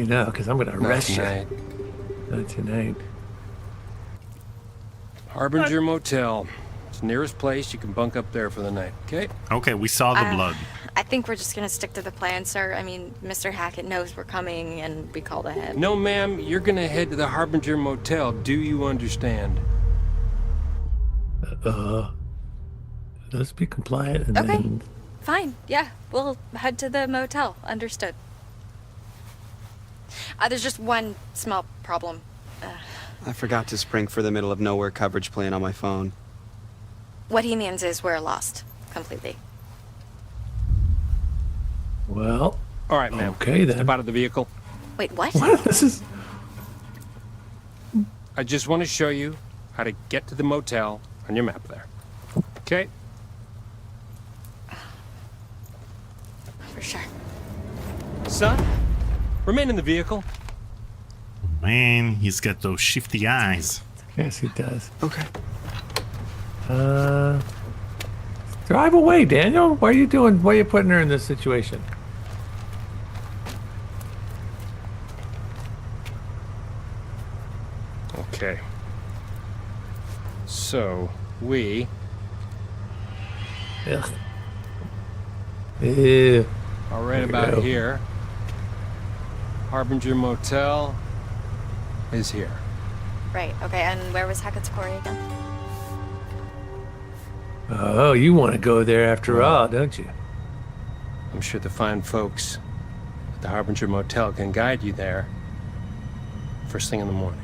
know, because I'm going to Not arrest you. tonight. Not tonight. Harbinger Motel. It's the nearest place. You can bunk up there for the night, okay? Okay, we saw the blood. I think we're just gonna stick to the plan, sir. I mean, Mr. Hackett knows we're coming and we called ahead. No, ma'am. You're gonna head to the Harbinger Motel. Do you understand? Let's be compliant and Okay. then... Fine. Yeah, we'll head to the motel. Understood. There's just one small problem. I forgot to spring for the middle of nowhere coverage plan on my phone. What he means is we're lost completely. Well, All right, ma'am. okay then. Step out of the vehicle. Wait, what? What? This is... I just want to show you how to get to the motel on your map there. Okay? For sure. Son, remain in the vehicle. Man, he's got those shifty eyes. Yes, he does. Okay. Drive away, Daniel. What are you doing? Why are you putting her in this situation? Okay. So, we Ugh. Ew. are right There you about go. here. Harbinger Motel is here. Right, okay, and where was Hackett's Quarry again? Oh, you want to go there after all, don't you? I'm sure the fine folks at the Harbinger Motel can guide you there first thing in the morning.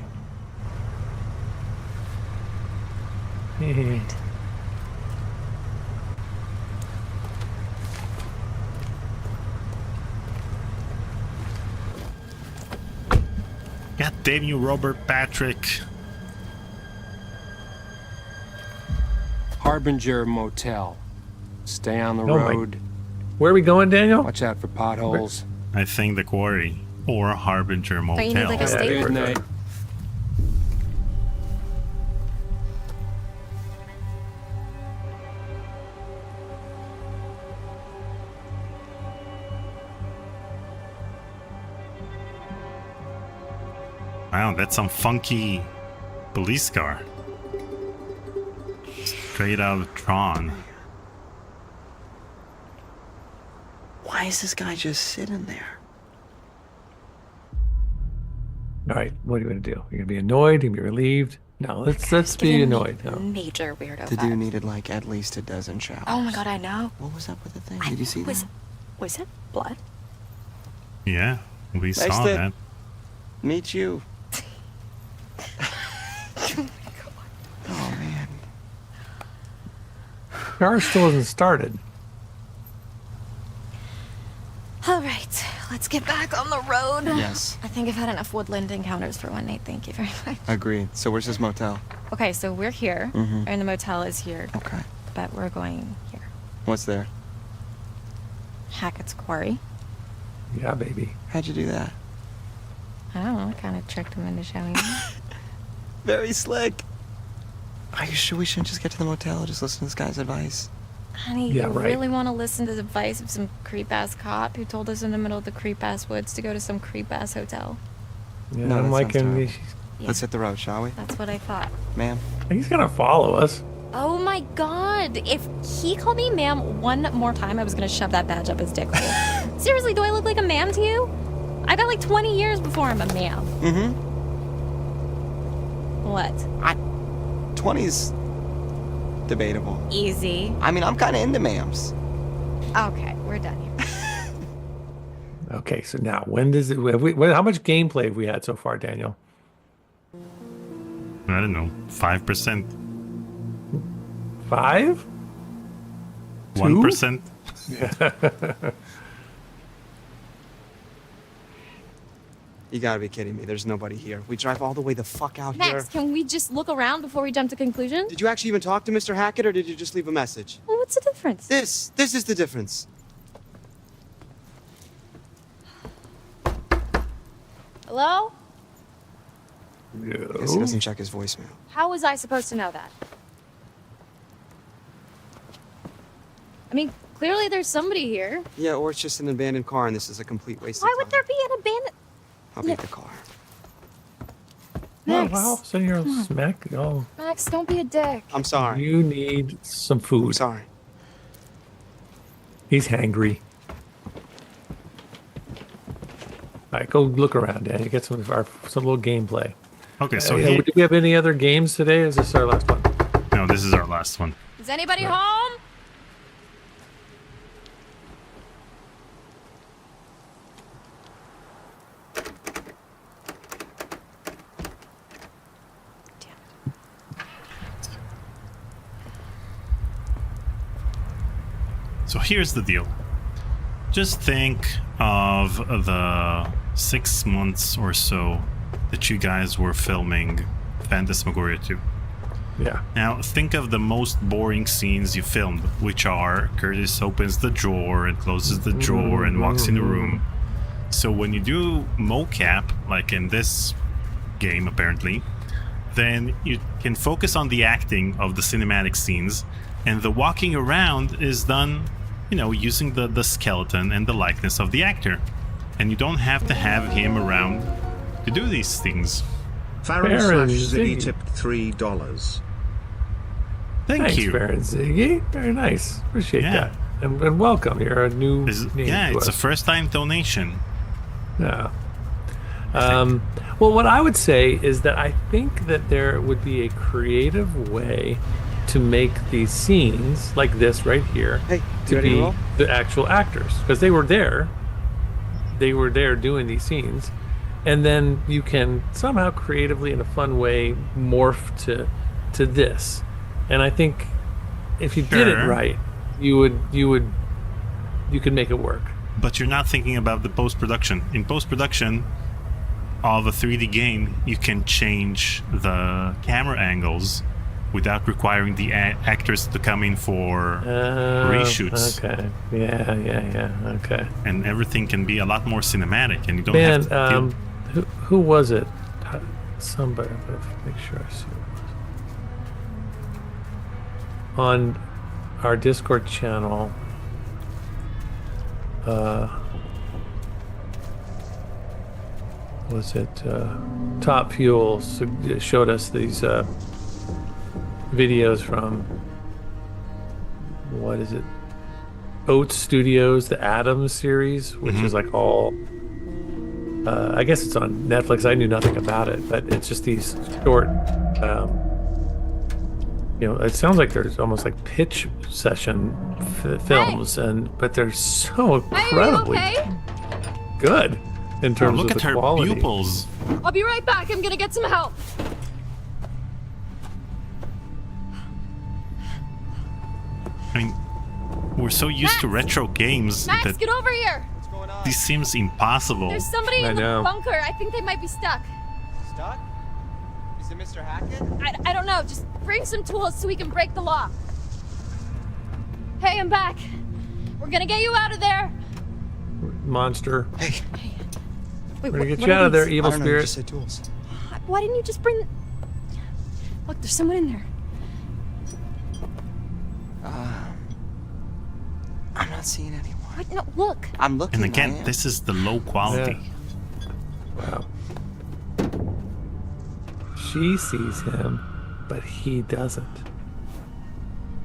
God damn you, Robert Patrick. Harbinger Motel. Stay on the Oh my- road. Where are we going, Daniel? Watch out for potholes. I think the Quarry or Harbinger you need, Motel. like, a Have a state good worker. night. Wow, that's some funky police car. Straight out of Tron. Why is this guy just sitting there? All right, what are you going to do? You're going to be annoyed? You're going to be relieved? No, let's be Giving me annoyed. No. Major weirdo The dude vibes. needed like at least a dozen showers. Oh my god, I know. What was up with the thing? Did you see that? Was it blood? Yeah, we Nice saw to that. meet you. Oh man. Car still hasn't started. All right, let's get back on the road. Yes. I think I've had enough woodland encounters for one night. Thank you very much. Agreed. So where's this motel? Okay, so we're here, Mhm. and the motel is here, Okay. but we're going here. What's there? Hackett's Quarry. Yeah, baby. How'd you do that? I don't know, I kind of tricked him into showing me. Very slick. Are you sure we shouldn't just get to the motel? Just listen to this guy's advice. Honey, Yeah, you right. really want to listen to the advice of some creep-ass cop who told us in the middle of the creep-ass woods to go to some creep-ass hotel? Yeah, No, I'm that like sounds him. terrible. Yeah. Let's hit the road, shall we? That's what I thought. Ma'am? He's going to follow us. Oh my god, if he called me ma'am one more time, I was gonna shove that badge up his dick hole. Seriously, do I look like a ma'am to you? I got like 20 years before I'm a ma'am. Mm-hmm. What? 20's debatable. Easy. I mean, I'm kind of into ma'ams. Okay, we're done here. Okay, so now, when does it... how much gameplay have we had so far, Daniel? I don't know, 5%, 5? 1%. You gotta be kidding me. There's nobody here. We drive all the way the fuck out here. Max, can we just look around before we jump to conclusions? Did you actually even talk to Mr. Hackett, or did you just leave a message? Well, what's the difference? This is the difference. Hello? I guess he doesn't check his voicemail. How was I supposed to know that? I mean, Clearly there's somebody here. Yeah, or it's just an abandoned car and this is a complete waste Why of time. would there be an abandoned... I'll get the car. Max. Oh, wow. So you're smack. Oh, Max, don't be a dick. I'm sorry. you need some I'm food. sorry. He's hangry. All right, go look around, Danny. Get some little gameplay. Okay, so Yeah, here, do we have any other games today? Or is this our last one? no, this is our last one. Is anybody home? So here's the deal. Just think of the 6 months or so that you guys were filming Phantasmagoria 2. Yeah. Now, think of the most boring scenes you filmed, which are Curtis opens the drawer and closes the drawer and walks in the room. So when you do mocap, like in this game apparently, then you can focus on the acting of the cinematic scenes, and the walking around is done, you know, using the skeleton and the likeness of the actor. And you don't have to have him around to do these things. Farron Farron Ziggy Ziggy. tipped $3. Thank you. Farron Ziggy. Very nice. Appreciate Yeah. that. And welcome. You're a new name Yeah, to it's a us. first-time donation. Yeah. Well, what I would say is that I think that there would be a creative way to make these scenes like this right here Hey, you to ready to be roll? the actual actors, because they were there. They were there doing these scenes, and then you can somehow creatively, in a fun way, morph to this. And I think if you did it Sure. right, you could make it work. But you're not thinking about the post-production. In post-production of a 3D game, you can change the camera angles without requiring the actors to come in for reshoots. Okay. Yeah. Okay. And everything can be a lot more cinematic, and you don't Man, have to who was it? Somebody. Let's make sure I see who it was. On our Discord channel. Was it Top Fuel showed us these videos from, what is it, Oats Studios, the Adams series, which is like all I guess it's on Netflix. I knew nothing about it, but it's just these short it sounds like there's almost like pitch session films, but they're so incredibly good in terms look of at the her quality. pupils. I'll be right back. I'm gonna get some help. I mean, we're so used to retro games Max, that get over here. What's going on? this seems impossible. There's somebody I in the know. bunker. I think they might be stuck. Stuck? Is it Mr. Hackett? I don't know. Just bring some tools so we can break the lock. Hey, I'm back. We're gonna get you out of there. Monster. Hey, Wait, We're gonna get what you are out of there, these? evil I don't know, you spirit. just said tools. Why didn't you just bring... Look, there's someone in there. I'm not seeing anyone. What? No, look. I'm looking. And I again, am. this is the low quality. Wow. She sees him, but he doesn't.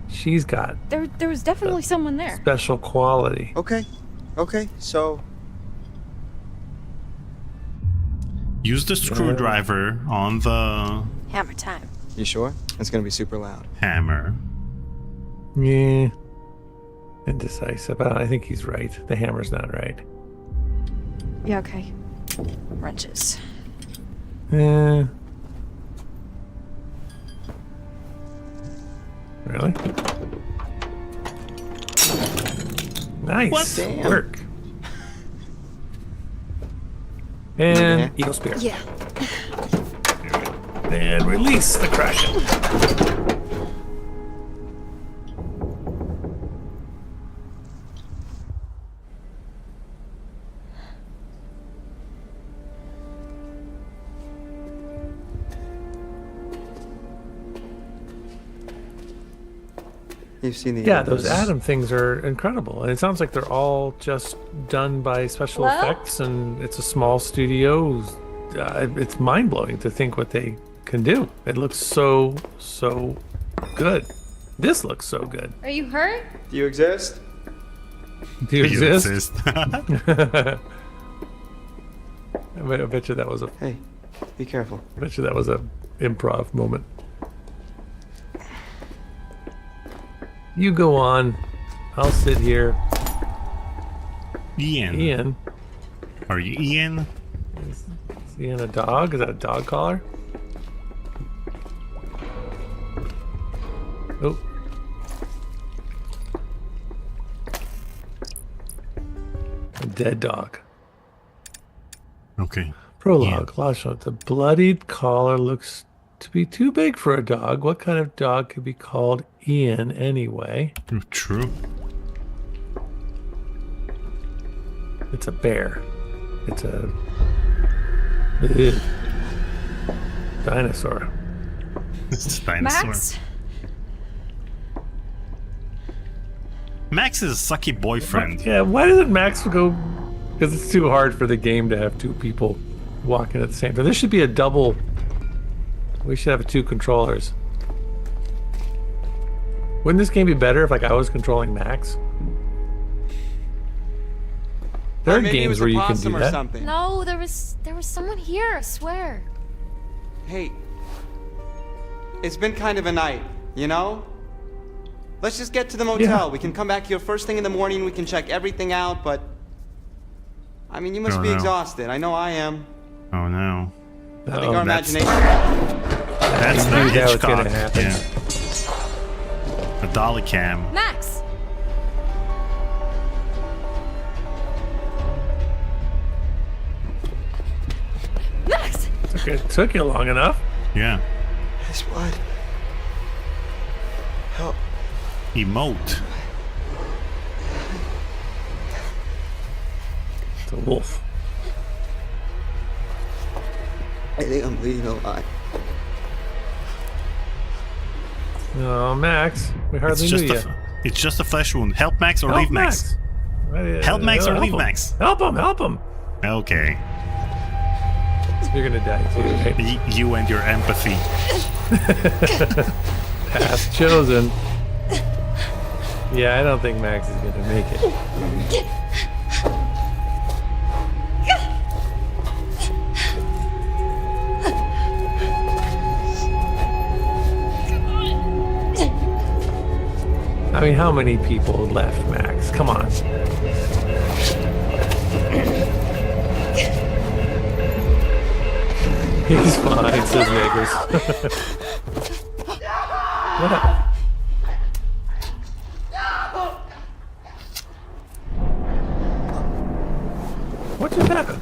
She's got There was definitely someone there. special quality. Okay, so Use the screwdriver on the Hammer time. you sure? It's gonna be super loud. hammer. Yeah. Indecisive. I think he's right. The hammer's not right. Yeah, okay. Wrenches. Really? Nice What? Damn. work. And Yeah. evil spirit. Yeah. And release the Kraken. You've seen the Yeah, those others. atom things are incredible, and it sounds like they're all just done by special Hello? effects, and it's a small studio. It's mind blowing to think what they can do. It looks so good. This looks so good. Are you hurt? Do you exist? Do you exist? exist. I bet you that was a. Hey, be careful. I bet you that was a improv moment. You go on. I'll sit here. Ian. Ian. Are you Ian? Is Ian a dog? Is that a dog collar? Oh. A dead dog. Okay. Prologue. Last shot. The bloodied collar looks to be too big for a dog. What kind of dog could be called Ian anyway? True. It's a bear. It's a Ugh. Dinosaur. It's a dinosaur. Max is a sucky boyfriend. Yeah, why doesn't Max go? Because it's too hard for the game to have two people walking at the same time. This should be a double. We should have two controllers. Wouldn't this game be better if, like, I was controlling Max? There are Maybe it games was where a you can possum do or that. something. No, there was someone here, I swear. Hey, it's been kind of a night, you know? Let's just get to the motel. Yeah. We can come back here first thing in the morning. We can check everything out, but I mean, you must Oh, be no. exhausted. I know I am. Oh no. I think Oh, our that's- imagination. That's the I knew that was Hitchcock. gonna happen. Yeah. A dolly cam. Max! Max! Okay, it took you long enough. Yeah. Yes, what? Help. Emote. It's a wolf. I think I'm bleeding a lot. Oh, Max, we hardly knew you. It's just a flesh wound. Help Max or Help leave Max. Help Max or leave him. Max. Help him! Help him! Okay. You're gonna die too. Right? You and your empathy. Path chosen. Yeah, I don't think Max is gonna make it. I mean, how many people left Max? Come on. He's fine, says Neighbors. What? What just happened?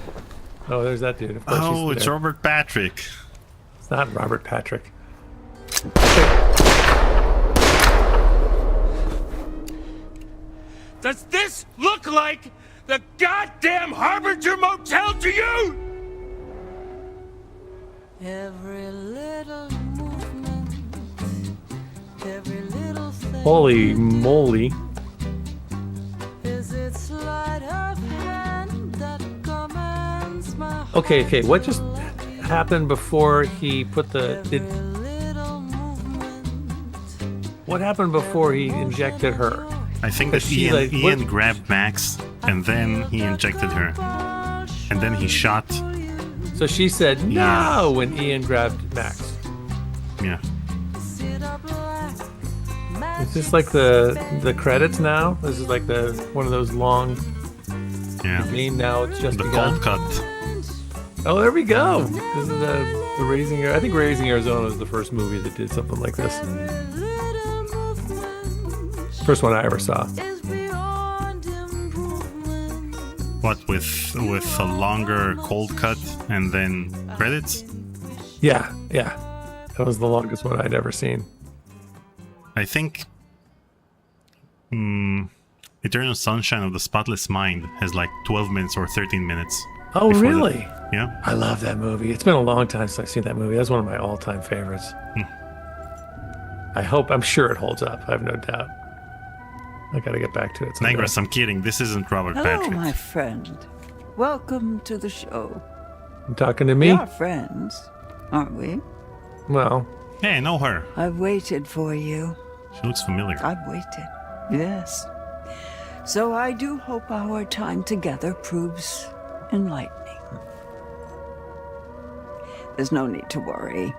Oh, there's that dude. Of course Oh, he's it's there. Robert Patrick. It's not Robert Patrick. Does this look like the goddamn Harbinger Motel to you? Every little movement, every little thing. Holy moly. Is it sleight of hand that commands my Okay, what just happened before he put the... little movement? What happened before he injected her? I think But that she, Ian, like, Ian what- grabbed Max and then he injected her. And then he shot. So she said no Yeah. when Ian grabbed Max. Yeah. Is this like the credits now? This is like the one of those long Yeah. game now. It's just The begun. cold cut. Oh, there we go. This is the Raising. I think Raising Arizona was the first movie that did something like this. First one I ever saw. What, with a longer cold cut and then credits? Yeah. That was the longest one I'd ever seen. I think Eternal Sunshine of the Spotless Mind has like 12 minutes or 13 minutes. Oh, before really? that. Yeah. I love that movie. It's been a long time since I've seen that movie. That's one of my all-time favorites. I'm sure it holds up. I have no doubt. I gotta get back to it someday. Nigris, I'm kidding. This isn't Robert Hello, Patrick. my friend. Welcome to the show. You talking to me? We are friends, aren't we? Well, Hey, I know her. I've waited for you. She looks familiar. I've waited. Yes. So I do hope our time together proves enlightening. There's no need to worry.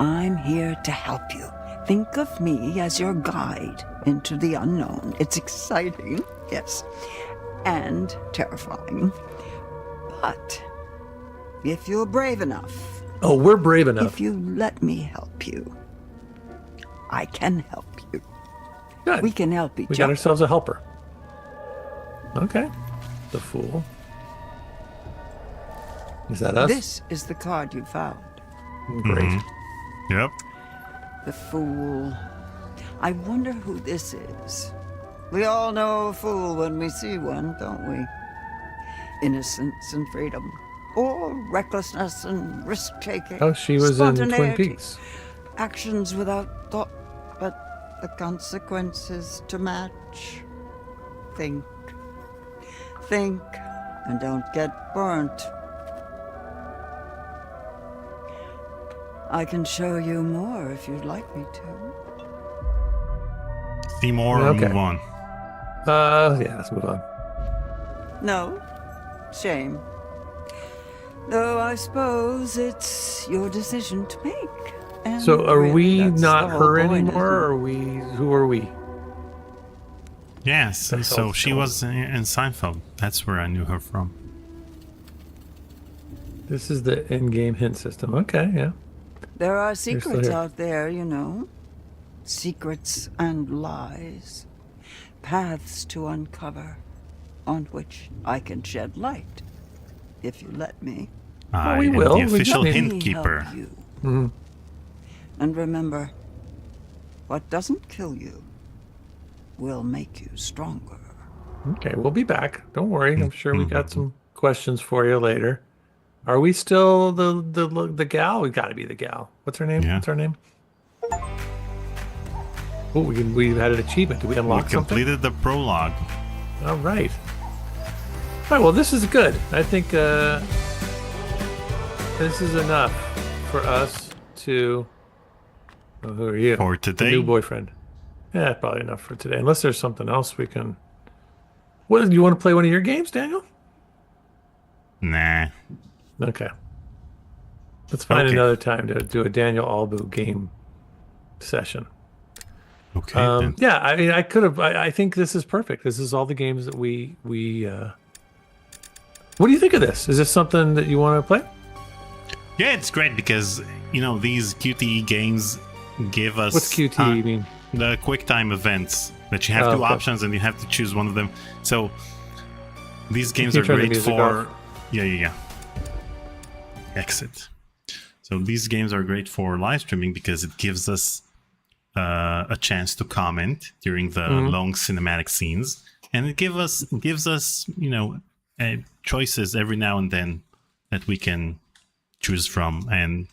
I'm here to help you. Think of me as your guide into the unknown. It's exciting, yes, and terrifying. But if you're brave enough, oh, we're brave enough. if you let me help you, I can help you. Good. We can help each We got other. ourselves a helper. Okay. The fool. Is that us? This is the card you found. Great. Yep. The fool. I wonder who this is. We all know a fool when we see one, don't we? Innocence and freedom. Or recklessness and risk-taking. Oh, she was in Twin Spontaneity. Peaks. Actions without thought, but the consequences to match. Think. Think, and don't get burnt. I can show you more if you'd like me to. See more or Okay. move on? Yeah, let's move on. No, shame. Though I suppose it's your decision to make. And So are really, we that's not the whole her point, anymore, isn't it? or are we? Who are we? Yes. That's So all she film. was in Seinfeld. That's where I knew her from. This is the in-game hint system. Okay, yeah. There are still secrets here. out there, you know. Secrets and lies. Paths to uncover, on which I can shed light, if you let me. I we am will. the We official just need- hint Let me keeper. help you. Mhm. And remember, what doesn't kill you will make you stronger. Okay, we'll be back. Don't worry. I'm sure we got some questions for you later. Are we still the gal? We got to be the gal. What's her name? Yeah. What's her name? Oh, we had an achievement. Did we We unlock something? completed the prologue. All right. All right. Well, this is good. I think this is enough for us to. Oh, who are you? For today? New boyfriend. Yeah, probably enough for today. Unless there's something else we can. What do you want to play? One of your games, Daniel? Nah. Okay. Let's find Okay. another time to do a Daniel Albu game session. Okay. Then. Yeah, I mean, I could have. I think this is perfect. This is all the games that we. What do you think of this? Is this something that you want to play? Yeah, it's great because these QTE games give us What's QT? You mean? the quick time events that you have Oh, two okay. options and you have to choose one of them. So these games Can are you turn the great music for off? yeah. Exit. So these games are great for live streaming because it gives us a chance to comment during the long cinematic scenes, and it gives us choices every now and then that we can choose from and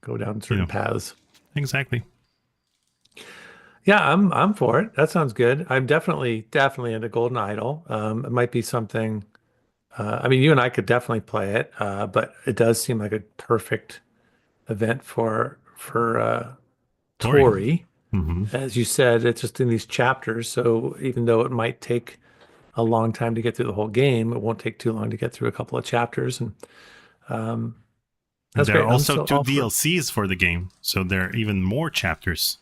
Go down certain paths. exactly. Yeah, I'm for it. That sounds good. I'm definitely into Golden Idol. It might be something. I mean, you and I could definitely play it, but it does seem like a perfect event for Tori. As you said, it's just in these chapters. So even though it might take a long time to get through the whole game, it won't take too long to get through a couple of chapters. And that's There great. are I'm also still two all for- DLCs for the game, so there are even more chapters.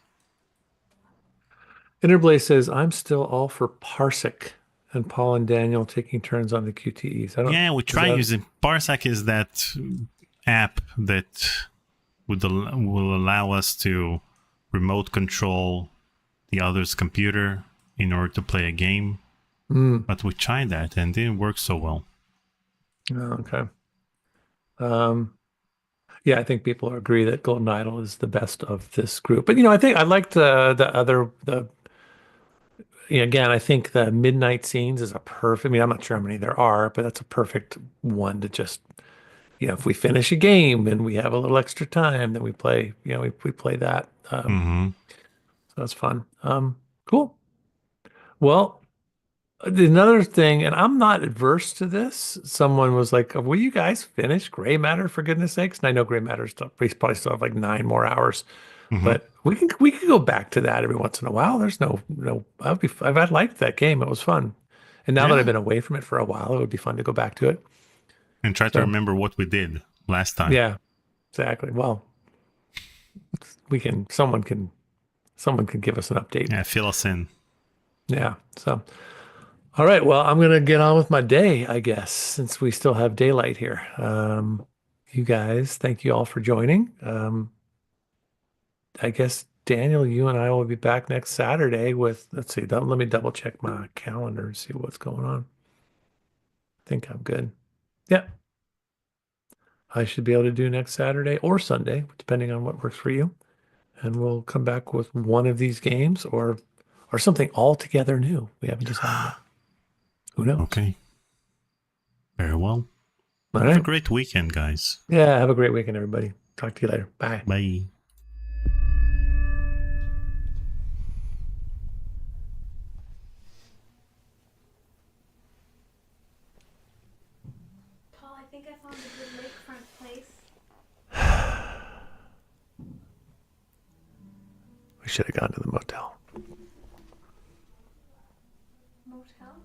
Interblaze says, I'm still all for Parsec and Paul and Daniel taking turns on the QTEs. I don't, Yeah, we is try that- using Parsec is that app that will allow us to remote control the other's computer in order to play a game. But we tried that and it didn't work so well. Oh, okay. Yeah, I think people agree that Golden Idol is the best of this group. But I think I liked the other again, I think the midnight scenes is a perfect. I mean, I'm not sure how many there are, but that's a perfect one to just if we finish a game and we have a little extra time, then we play. We play that. So that's fun. Cool. Well, another thing, and I'm not adverse to this. Someone was like, "Will you guys finish Gray Matter for goodness sakes?" And I know Gray Matter stuff. We probably still have like 9 more hours, but we can go back to that every once in a while. There's no. I liked that game. It was fun, and now that I've been away from it for a while, it would be fun to go back to it and try to remember what we did last time. Yeah, exactly. Well, someone can give us an update. Yeah, fill us in. Yeah. So, all right. Well, I'm gonna get on with my day, I guess, since we still have daylight here. You guys, thank you all for joining. I guess Daniel, you and I will be back next Saturday with. Let's see. Let me double check my calendar and see what's going on. I think I'm good. Yeah. I should be able to do next Saturday or Sunday, depending on what works for you. And we'll come back with one of these games or something altogether new. We haven't decided yet. Who knows? Okay. Very well. All Have right. a great weekend, guys. Yeah, have a great weekend, everybody. Talk to you later. Bye. Bye. Paul, I think I found a good lakefront place. We should have gone to the motel. Motel?